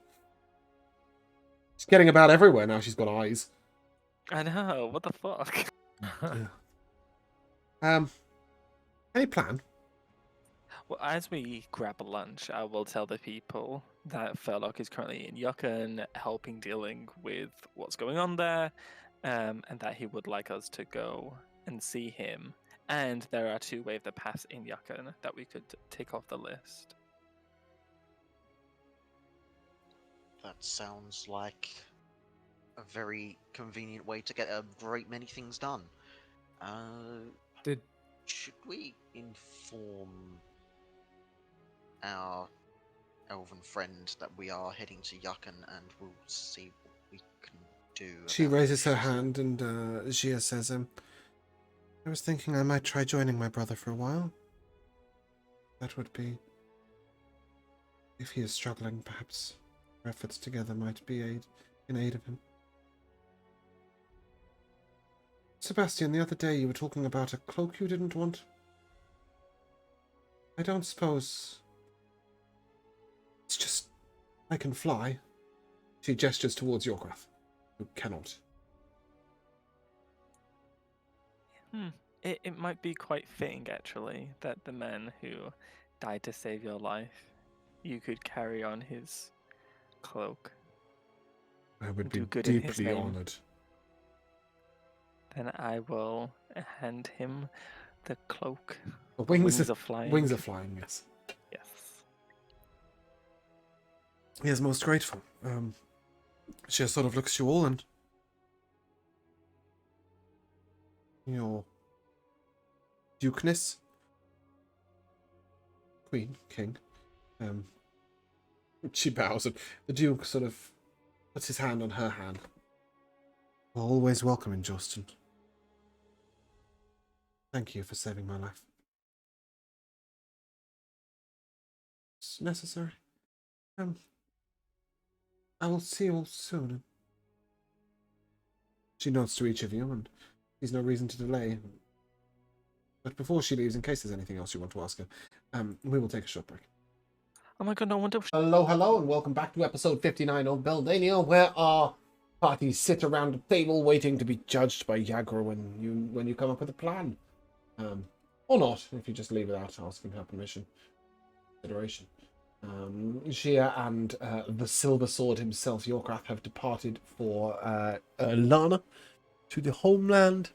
she's getting about everywhere now. She's got eyes. I know, what the fuck? Any plan? Well, as we grab lunch, I will tell the people that Furlock is currently in Yukon, helping dealing with what's going on there, and that he would like us to go and see him. And there are 2 Wave the Pass in Yukon that we could take off the list. That sounds like a very convenient way to get a great many things done. Did Should we inform our elven friend that we are heading to Yukon and we'll see what we can do? She about raises her issues? hand and Gia says, I was thinking I might try joining my brother for a while. That would be... If he is struggling, perhaps our efforts together might be in aid of him. Sebastian, the other day you were talking about a cloak you didn't want. I don't suppose... It's just... I can fly. She gestures towards Yorkrath, who cannot. It might be quite fitting, actually, that the man who died to save your life, you could carry on his cloak. I would be Do good in his deeply name. honoured. Then I will hand him the cloak. The wings of flying. Wings are flying, yes. Yes. He is most grateful. She sort of looks at you all and... Your... Dukeness? Queen, King. She bows and the Duke sort of puts his hand on her hand. Always welcome in Joston. Thank you for saving my life. It's necessary. I will see you all soon. She nods to each of you, and there's no reason to delay. But before she leaves, in case there's anything else you want to ask her, we will take a short break. Oh my god, no wonder. Hello, and welcome back to episode 59 of Beldania, where our parties sit around a table waiting to be judged by Yagra when you come up with a plan. Or not, if you just leave without asking her permission. Consideration. Gia and the Silver Sword himself, Yorkrath, have departed for Lana, to the homeland.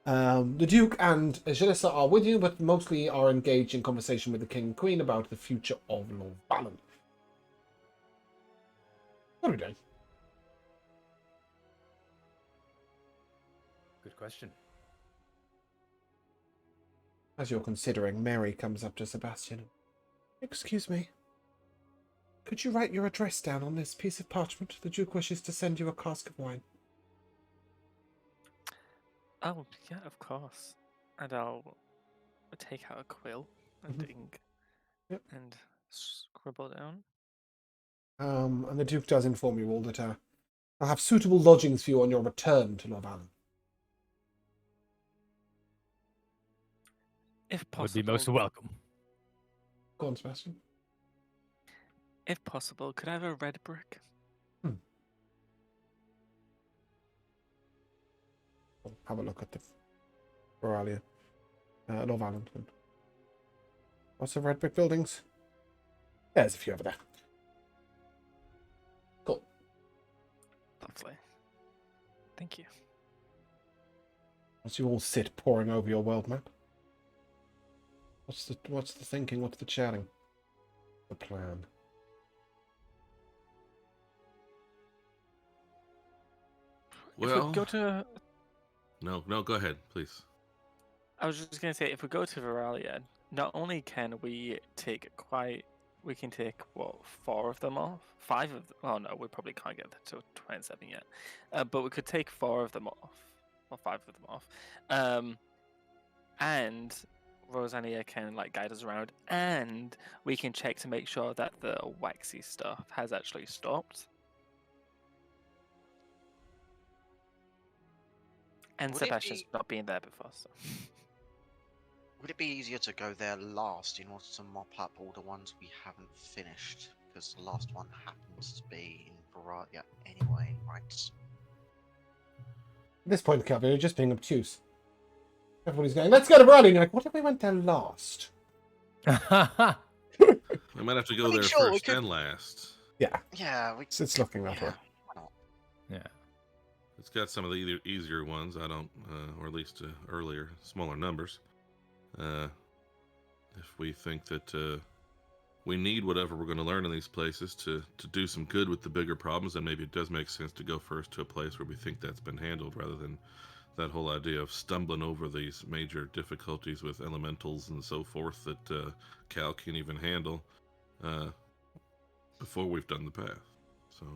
The Duke and Jalissa are with you, but mostly are engaged in conversation with the King and Queen about the future of Lorvalen. What are we doing? Good question. As you're considering, Mary comes up to Sebastian. Excuse me. Could you write your address down on this piece of parchment? The Duke wishes to send you a cask of wine. Oh, yeah, of course. And I'll take out a quill and ink Yep. and scribble down. And the Duke does inform you all that I'll have suitable lodgings for you on your return to Lorvalen. If possible. Would be most welcome. Go on, Sebastian. If possible, could I have a red brick? Have a look at the Oralia. Lorvalen. Lots of red brick buildings. There's a few over there. Cool. Lovely. Thank you. As you all sit poring over your world map. What's the thinking? What's the chatting? The plan. If Well, we go to... no, go ahead, please. I was just gonna say, if we go to Veralia, not only can we take we can take what 4 of them off, 5 of them. Oh no, we probably can't get to 27 yet. But we could take 4 of them off, or 5 of them off, and Rosania can like guide us around, and we can check to make sure that the waxy stuff has actually stopped. And Would it Sebastian's be- not been there before, so. Would it be easier to go there last in order to mop up all the ones we haven't finished? Because the last one happens to be in Veralia anyway, right? At this point, Calvin, you're just being obtuse. Everybody's going, let's go to Raleigh. And you're like, what if we went there last? We might have to go I mean, there sure, we first could- and last. Yeah, we. It's looking that way. Yeah, why not? Yeah. It's got some of the easier ones. I don't, or at least earlier, smaller numbers. If we think that we need whatever we're going to learn in these places to do some good with the bigger problems, then maybe it does make sense to go first to a place where we think that's been handled, rather than that whole idea of stumbling over these major difficulties with elementals and so forth that Cal can't even handle before we've done the path. So,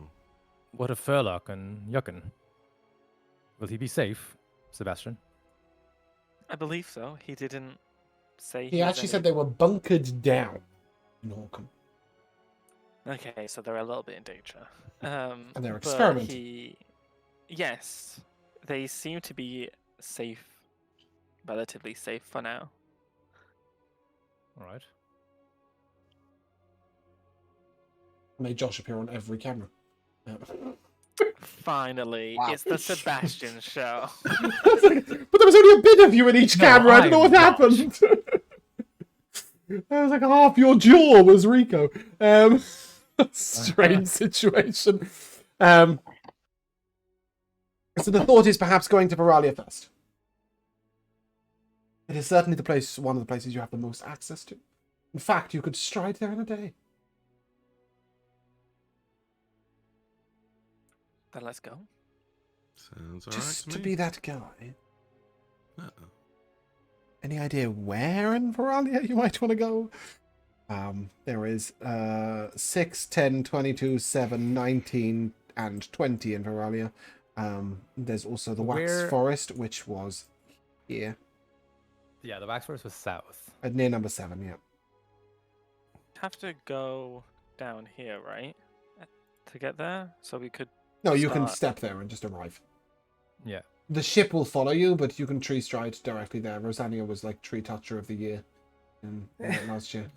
What of Furlock and Yuckin? Will he be safe, Sebastian? I believe so. He didn't say. He actually said they were bunkered down in Horkham. Okay, so they're a little bit in danger. And they're but experimenting. Yes, they seem to be safe, relatively safe for now. All right. Made Josh appear on every camera. Finally, Wow. it's the Sebastian show. But there was only a bit of you in each No, camera. I don't know what I'm happened. I was like, half your jaw was Rico. Strange situation. So the thought is perhaps going to Veralia first. It is certainly one of the places you have the most access to. In fact, you could stride there in a day. Then let's go. sounds all Just right to to be me. that guy. Uh-oh. Any idea where in Veralia you might want to go? There is 6, 10, 22, 7, 19, and 20 in Veralia. There's also the Wax Where- Forest, which was here. Yeah, the Wax Forest was south. Near number 7, yeah. Have to go down here, right? To get there? So we could. No, you can Start. step there and just arrive. Yeah. The ship will follow you, but you can tree stride directly there. Rosania was like Tree Toucher of the Year in last year.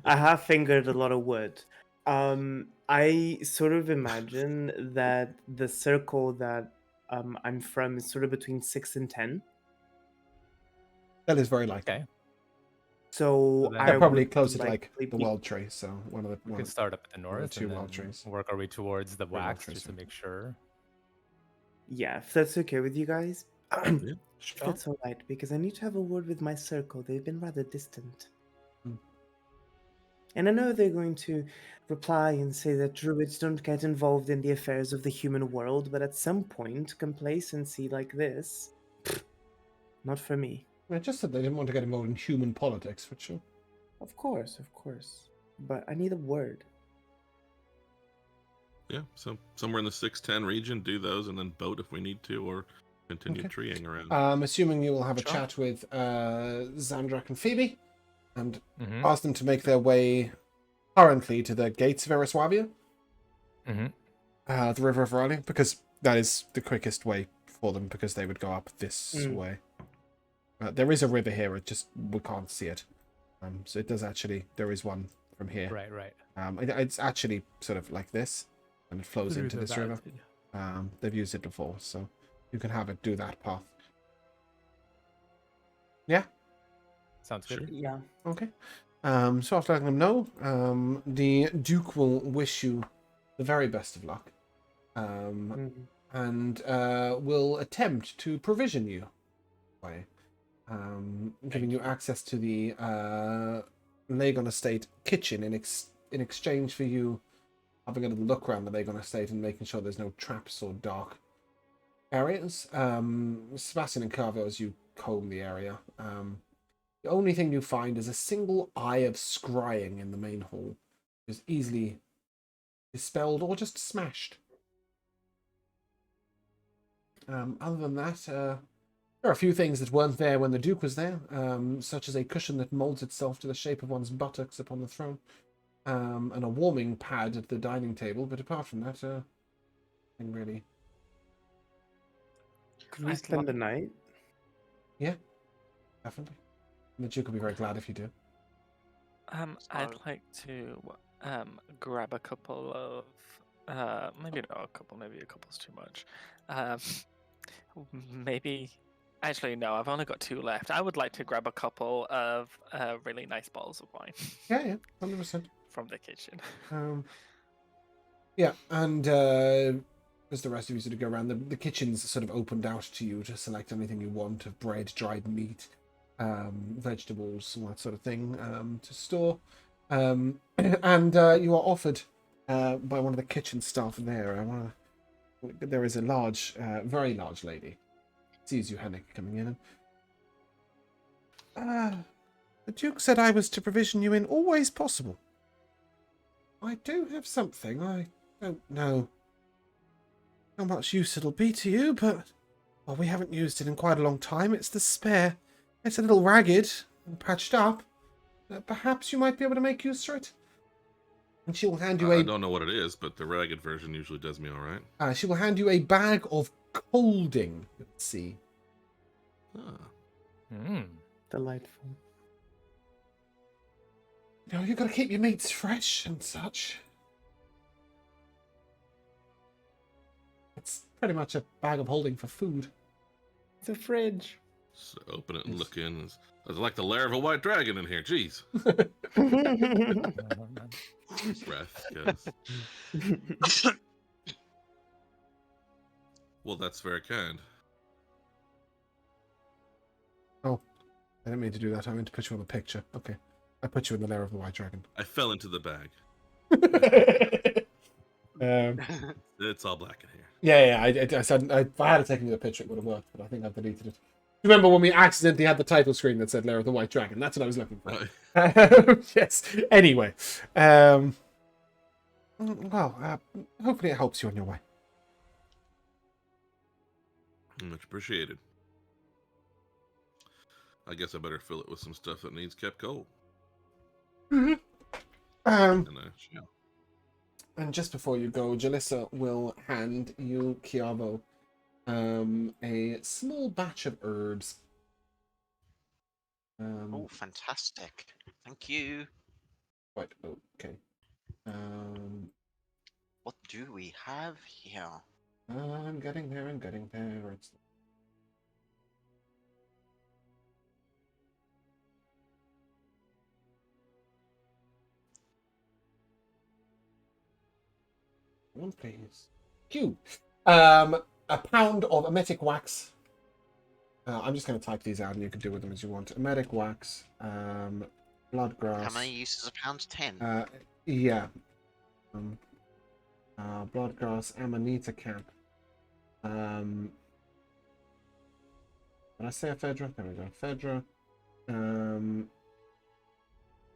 I have fingered a lot of wood. I sort of imagine that the circle that I'm from is sort of between 6 and 10. That is very likely. Okay. So then- I They're probably would close to like likely the be- World Tree, so one of the. We One could of, start up at the north two and wild then trees. work our way towards the wild wax trees, just to yeah. make sure. Yeah, if that's okay with you guys. If Sure. that's all right, because I need to have a word with my circle. They've been rather distant. Hmm. And I know they're going to reply and say that druids don't get involved in the affairs of the human world, but at some point, complacency like this, not for me. I just said they didn't want to get involved in human politics, which. Of course. But I need a word. Yeah, so somewhere in the 6-10 region, do those, and then boat if we need to, or continue Okay. treeing around. I'm assuming you will have a Sure. chat with Xandrak and Phoebe, and Mm-hmm. ask them to make their way currently to the gates of Eraswavia, Mm-hmm. the River of Veralia, because that is the quickest way for them, because they would go up this Mm. way. There is a river here, it just we can't see it. So it does actually, there is one from here. Right. It's actually sort of like this, and it flows into this river. They've used it before, so you can have it do that path. Yeah? Sounds good. Sure. Yeah. Okay. So after letting them know, the Duke will wish you the very best of luck. Mhm. And will attempt to provision you by giving you access to the Lagon Estate kitchen in exchange for you having a little look around the Lagon Estate and making sure there's no traps or dark areas. Sebastian and Carvo, as you comb the area. The only thing you find is a single eye of scrying in the main hall. Is easily dispelled or just smashed. Other than that, there are a few things that weren't there when the Duke was there, such as a cushion that molds itself to the shape of one's buttocks upon the throne, and a warming pad at the dining table. But apart from that, nothing really. Could we I'd spend love- the night? Definitely. And the Duke will be very glad if you do. I'd So- like to grab a couple of maybe not a couple, maybe a couple's too much. Maybe actually no, I've only got 2 left. I would like to grab a couple of really nice bottles of wine Yeah, 100%. from the kitchen. Yeah, and as the rest of you sort of go around, the kitchen's sort of opened out to you to select anything you want of bread, dried meat, vegetables, all that sort of thing to store. And you are offered by one of the kitchen staff there. There is a large, very large lady. Sees you, Hennick, coming in. And, the Duke said I was to provision you in all ways possible. I do have something. I don't know how much use it'll be to you, but well, we haven't used it in quite a long time. It's the spare. It's a little ragged and patched up. Perhaps you might be able to make use of it. And she will hand you I don't know what it is, but the ragged version usually does me all right. she will hand you a bag of colding. Let's see. Ah. Delightful. You know, you've got to keep your meats fresh and such. It's pretty much a bag of holding for food. It's a fridge. So open it and look in. It's like the lair of a white dragon in here. Jeez. Breath, guys. Well, that's very kind. I didn't mean to do that. I meant to put you on the picture. Okay. I put you in the lair of the white dragon. I fell into the bag. It's all black in here. I said if I had taken you a picture, it would have worked, but I think I've deleted it. Remember when we accidentally had the title screen that said Lair of the White Dragon? That's what I was looking for. Yes. Anyway. Hopefully it helps you on your way. Much appreciated. I guess I better fill it with some stuff that needs kept cold. Um, And I shall. and just before you go, Jalissa will hand you, Kiavo, a small batch of herbs. Oh, fantastic. Thank you. Right, okay. What do we have here? I'm getting there. It's... One, please. Q. A pound of emetic wax. I'm just going to type these out and you can do with them as you want. Emetic wax, blood grass. How many uses a pound? 10. Yeah. Blood grass, Amanita cap. Did I say ephedra? There we go. Ephedra. And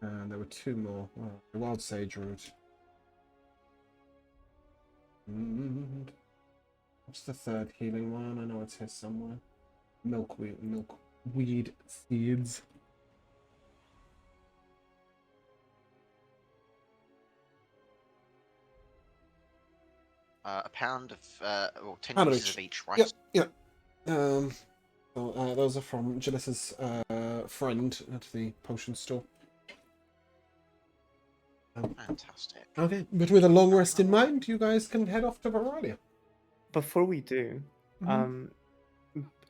there were 2 more. The wild sage root. And what's the 3rd healing one? I know it's here somewhere. Milkweed seeds. A pound of, well, 10 Pound of uses each. of each, right? Yep. So, those are from Jalissa's friend at the potion store. Fantastic. Okay, but with a long rest in mind, you guys can head off to Veralia. Before we do, Mhm.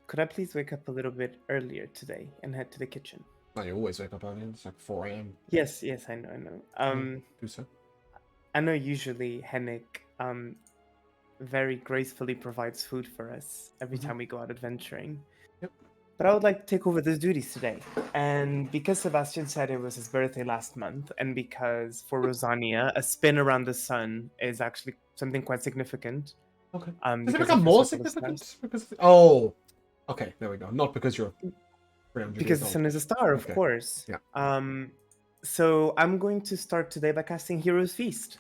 could I please wake up a little bit earlier today and head to the kitchen? No, you always wake up early. It's like 4 a.m. Yes, I know. Do so. I know usually Hennick very gracefully provides food for us every Mhm. time we go out adventuring. Yep. But I would like to take over those duties today. And because Sebastian said it was his birthday last month, and because for Rosania, a spin around the sun is actually something quite significant. Okay. Does Does it become more significant? Because okay, there we go. Not because you're 300 Because years the old. sun is a star, of Okay. course. Yeah. So I'm going to start today by casting Hero's Feast.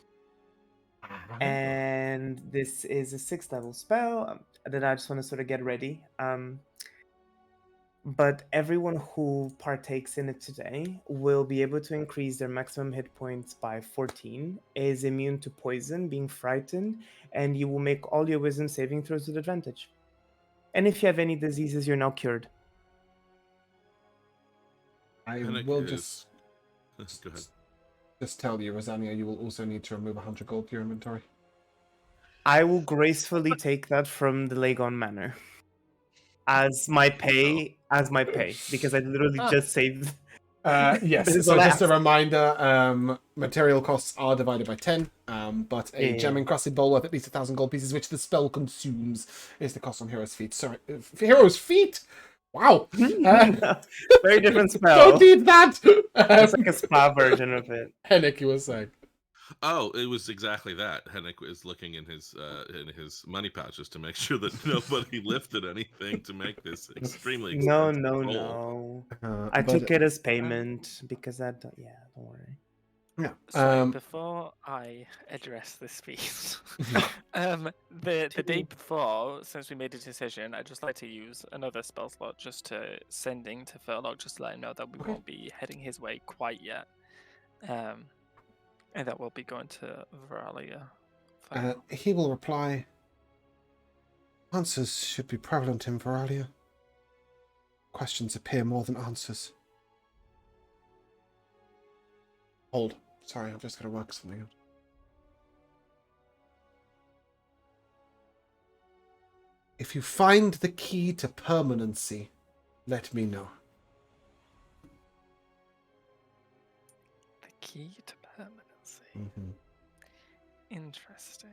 Alright. And this is a 6th level spell that I just want to sort of get ready. But everyone who partakes in it today will be able to increase their maximum hit points by 14, is immune to poison, being frightened, and you will make all your wisdom saving throws with advantage. And if you have any diseases, you're now cured. I Hennick will is- Go ahead. just tell you, Rosania, you will also need to remove 100 gold to your inventory. I will gracefully take that from the Lagon Manor as my pay, because I literally just saved. Yes, This is so all I just a ask. reminder, material costs are divided by 10, but a Yeah. gem encrusted bowl worth at least 1,000 gold pieces, which the spell consumes, is the cost on Hero's Feet. Sorry, Hero's Feet? Wow! Very different spell. Don't need that! It's like a spa version of it. Hennick, you were saying. Oh, it was exactly that. Hennick is looking in his money pouches to make sure that nobody lifted anything to make this extremely No, expensive no, roll. no. I But, took it as payment because I don't. Yeah, don't worry. yeah. So before I address this piece, the day before, since we made a decision, I'd just like to use another spell slot just to sending to Furlock, just to let him know that we Okay. won't be heading his way quite yet, and that we'll be going to Veralia. He will reply, answers should be prevalent in Veralia. Questions appear more than answers. Hold. Sorry, I'm just going to work something out. If you find the key to permanency, let me know. The key to permanency. Mm-hmm. Interesting.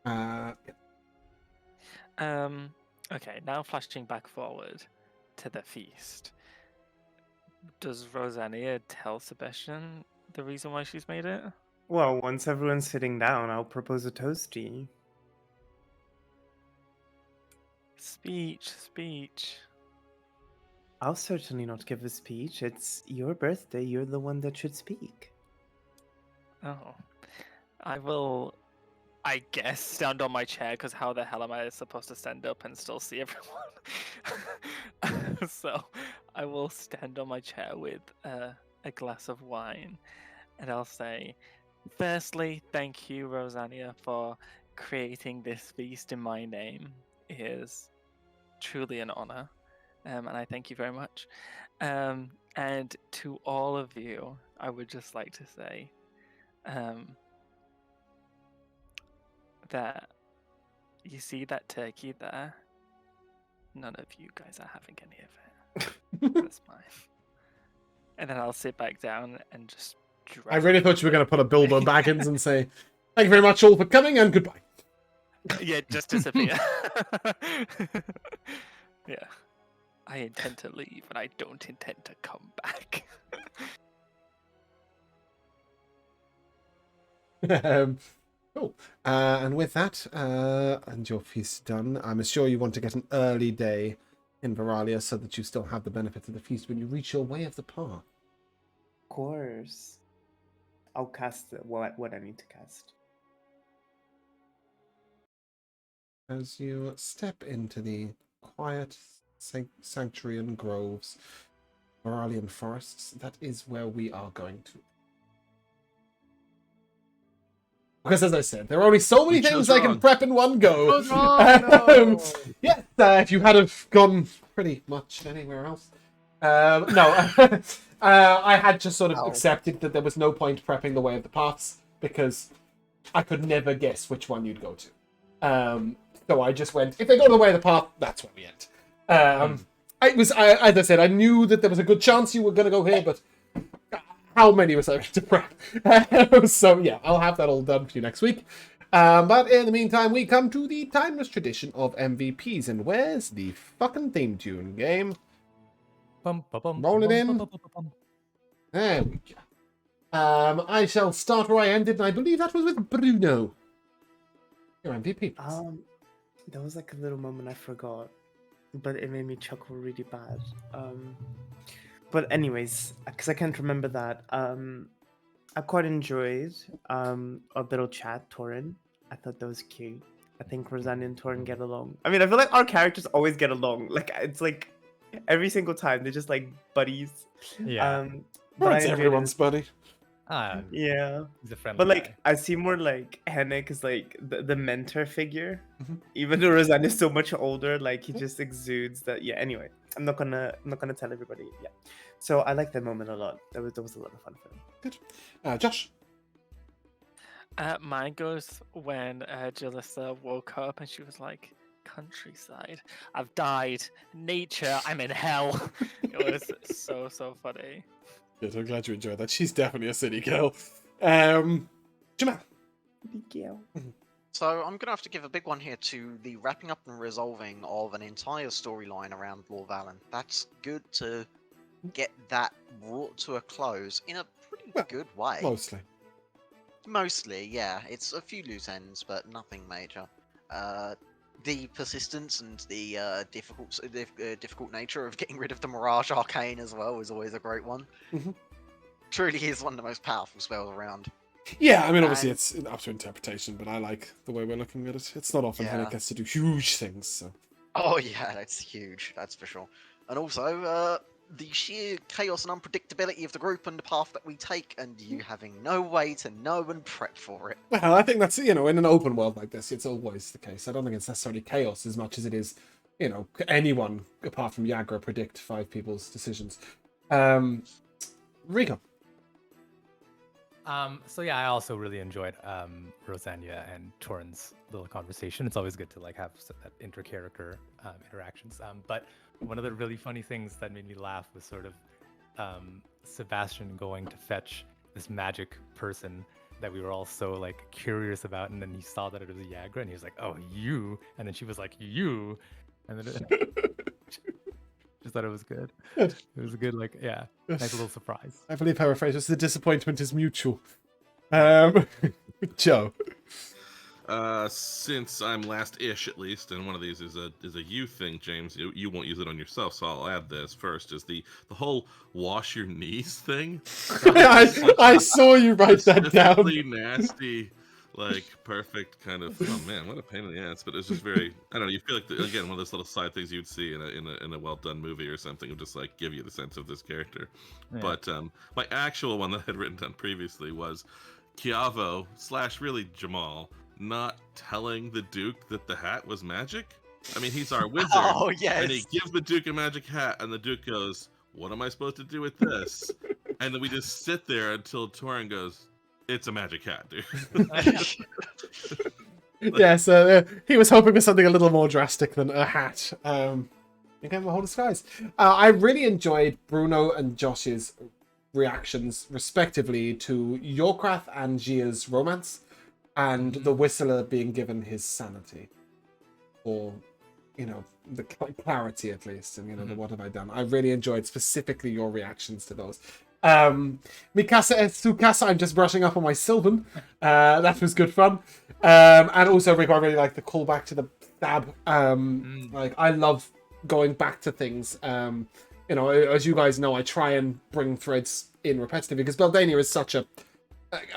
Yeah. Okay, now flashing back forward to the feast. Does Rosania tell Sebastian the reason why she's made it? Well, once everyone's sitting down, I'll propose a toast to you. Speech. I'll certainly not give a speech. It's your birthday. You're the one that should speak. Oh. I will, I guess, stand on my chair, because how the hell am I supposed to stand up and still see everyone? So I will stand on my chair with a glass of wine, and I'll say, firstly, thank you, Rosania, for creating this feast in my name. It is truly an honor, and I thank you very much. And to all of you, I would just like to say that you see that turkey there? None of you guys are having any of it. That's mine. And then I'll sit back down and just I really thought you were going to put a Bilbo drag- Baggins and say, thank you very much all for coming and goodbye. Yeah, just disappear. Yeah. I intend to leave, and I don't intend to come back. Cool. And with that, and your feast done, I'm sure you want to get an early day in Veralia so that you still have the benefits of the feast when you reach your way of the path. Of course. I'll cast what I need to cast. As you step into the quiet sanctuary and groves, Veralian forests, that is where we are going to. Because as I said, there are only so many We chose things I can wrong. prep in one go. Chose wrong, no. Yeah, if you had have gone pretty much anywhere else. No, I had just sort of accepted that there was no point prepping the Way of the Paths because I could never guess which one you'd go to. So I just went, if they go to the Way of the Path, that's where we end. As I said, I knew that there was a good chance you were going to go here, but how many was I to prep? So yeah, I'll have that all done for you next week. But in the meantime, we come to the timeless tradition of MVPs, and where's the fucking theme tune, game? Roll it in. There we go. I shall start where I ended, and I believe that was with Bruno. Your MVP. please. There was like a little moment I forgot. but it made me chuckle really bad. But anyways, because I can't remember that, I quite enjoyed our little chat, Torin. I thought that was cute. I think Rosanna and Torin get along. I mean, I feel like our characters always get along. Like it's like every single time they're just like buddies. Yeah. But I It's enjoyed it. everyone's buddy. Yeah. He's a friendly But like guy. I see more like Henrik is like the mentor figure. Mhm. Even though Rosanna is so much older, like he just exudes that. Yeah. Anyway, I'm not gonna tell everybody. Yeah. So I like that moment a lot. That was a lot of fun for me. Good. Josh. Mine goes when Jalissa woke up and she was like, "Countryside, I've died. Nature, I'm in hell." It was so funny. Good, I'm glad you enjoyed that. She's definitely a city girl. Jamal. Miguel. So I'm gonna have to give a big one here to the wrapping up and resolving of an entire storyline around Lord Valen. That's good to get that brought to a close in a pretty Well, good way. Mostly. Mostly, yeah. It's a few loose ends, but nothing major. The persistence and the difficult nature of getting rid of the Mirage Arcane as well is always a great one. Mhm. Truly is one of the most powerful spells around. Yeah, I mean, obviously And- it's up to interpretation, but I like the way we're looking at it. It's not often Yeah. Henrik gets to do huge things, so. Oh yeah, that's huge, that's for sure. And also, the sheer chaos and unpredictability of the group and the path that we take, and you having no way to know and prep for it. Well, I think that's, in an open world like this, it's always the case. I don't think it's necessarily chaos as much as it is, anyone apart from Yagra predict 5 people's decisions. Rico. So yeah, I also really enjoyed Rosanna and Torin's little conversation. It's always good to like have that inter-character interactions. But one of the really funny things that made me laugh was sort of Sebastian going to fetch this magic person that we were all so like curious about, and then he saw that it was a Yagra, and he was like, "Oh, you," and then she was like, "You," and then just thought it was good. Good. It was a good, like, yeah, nice little surprise. I believe her phrase was the disappointment is mutual. Joe. Since I'm last-ish at least, and one of these is a you thing, James. You won't use it on yourself, so I'll add this first. Is the whole wash your knees thing? I saw you write that down. Specifically nasty, like perfect kind of. Oh man, what a pain in the ass! But it's just very. I don't know. You feel like again one of those little side things you'd see in a well done movie or something, would just like give you the sense of this character. Yeah. But my actual one that I had written down previously was Kiavo / really Jamal not telling the Duke that the hat was magic. I mean, he's our wizard. Oh yes. And he gives the Duke a magic hat, and the Duke goes, "What am I supposed to do with this?" And then we just sit there until Torin goes, "It's a magic hat, dude." Yeah, so he was hoping for something a little more drastic than a hat. Again, the whole disguise. I really enjoyed Bruno and Josh's reactions, respectively, to Yorkrath and Gia's romance, and the Whistler being given his sanity, or the clarity at least, and the what have I done. I really enjoyed specifically your reactions to those. Mikasa Tsukasa, I'm just brushing up on my Sylvan. That was good fun. And also, Rick, I really like the callback to the stab. Like, I love going back to things. As you guys know, I try and bring threads in repetitively because Beldania is such a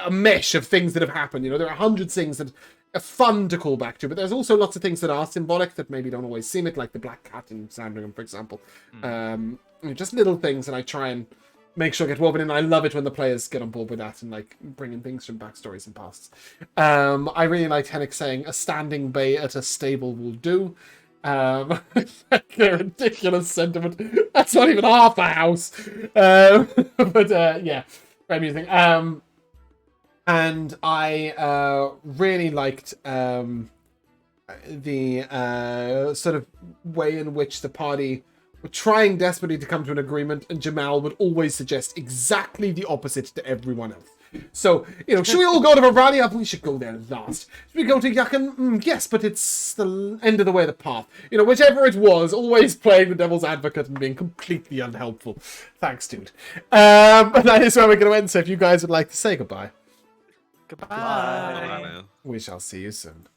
mesh of things that have happened. There are 100 things that are fun to call back to, but there's also lots of things that are symbolic that maybe don't always seem it, like the black cat in Sandringham, for example. Just little things, and I try and make sure get woven in. I love it when the players get on board with that and like bringing things from backstories and pasts. I really liked Henrik saying a standing bay at a stable will do. A ridiculous sentiment. That's not even half the house. But yeah, very amusing. And I really liked the sort of way in which the party were trying desperately to come to an agreement, and Jamal would always suggest exactly the opposite to everyone else. So, should we all go to Varalia? We should go there last. Should we go to Yakan? Yes, but it's the end of the way, the path. Whichever it was, always playing the devil's advocate and being completely unhelpful. Thanks, dude. But that is where we're going to end, so if you guys would like to say goodbye. Goodbye. Bye, man. We shall see you soon.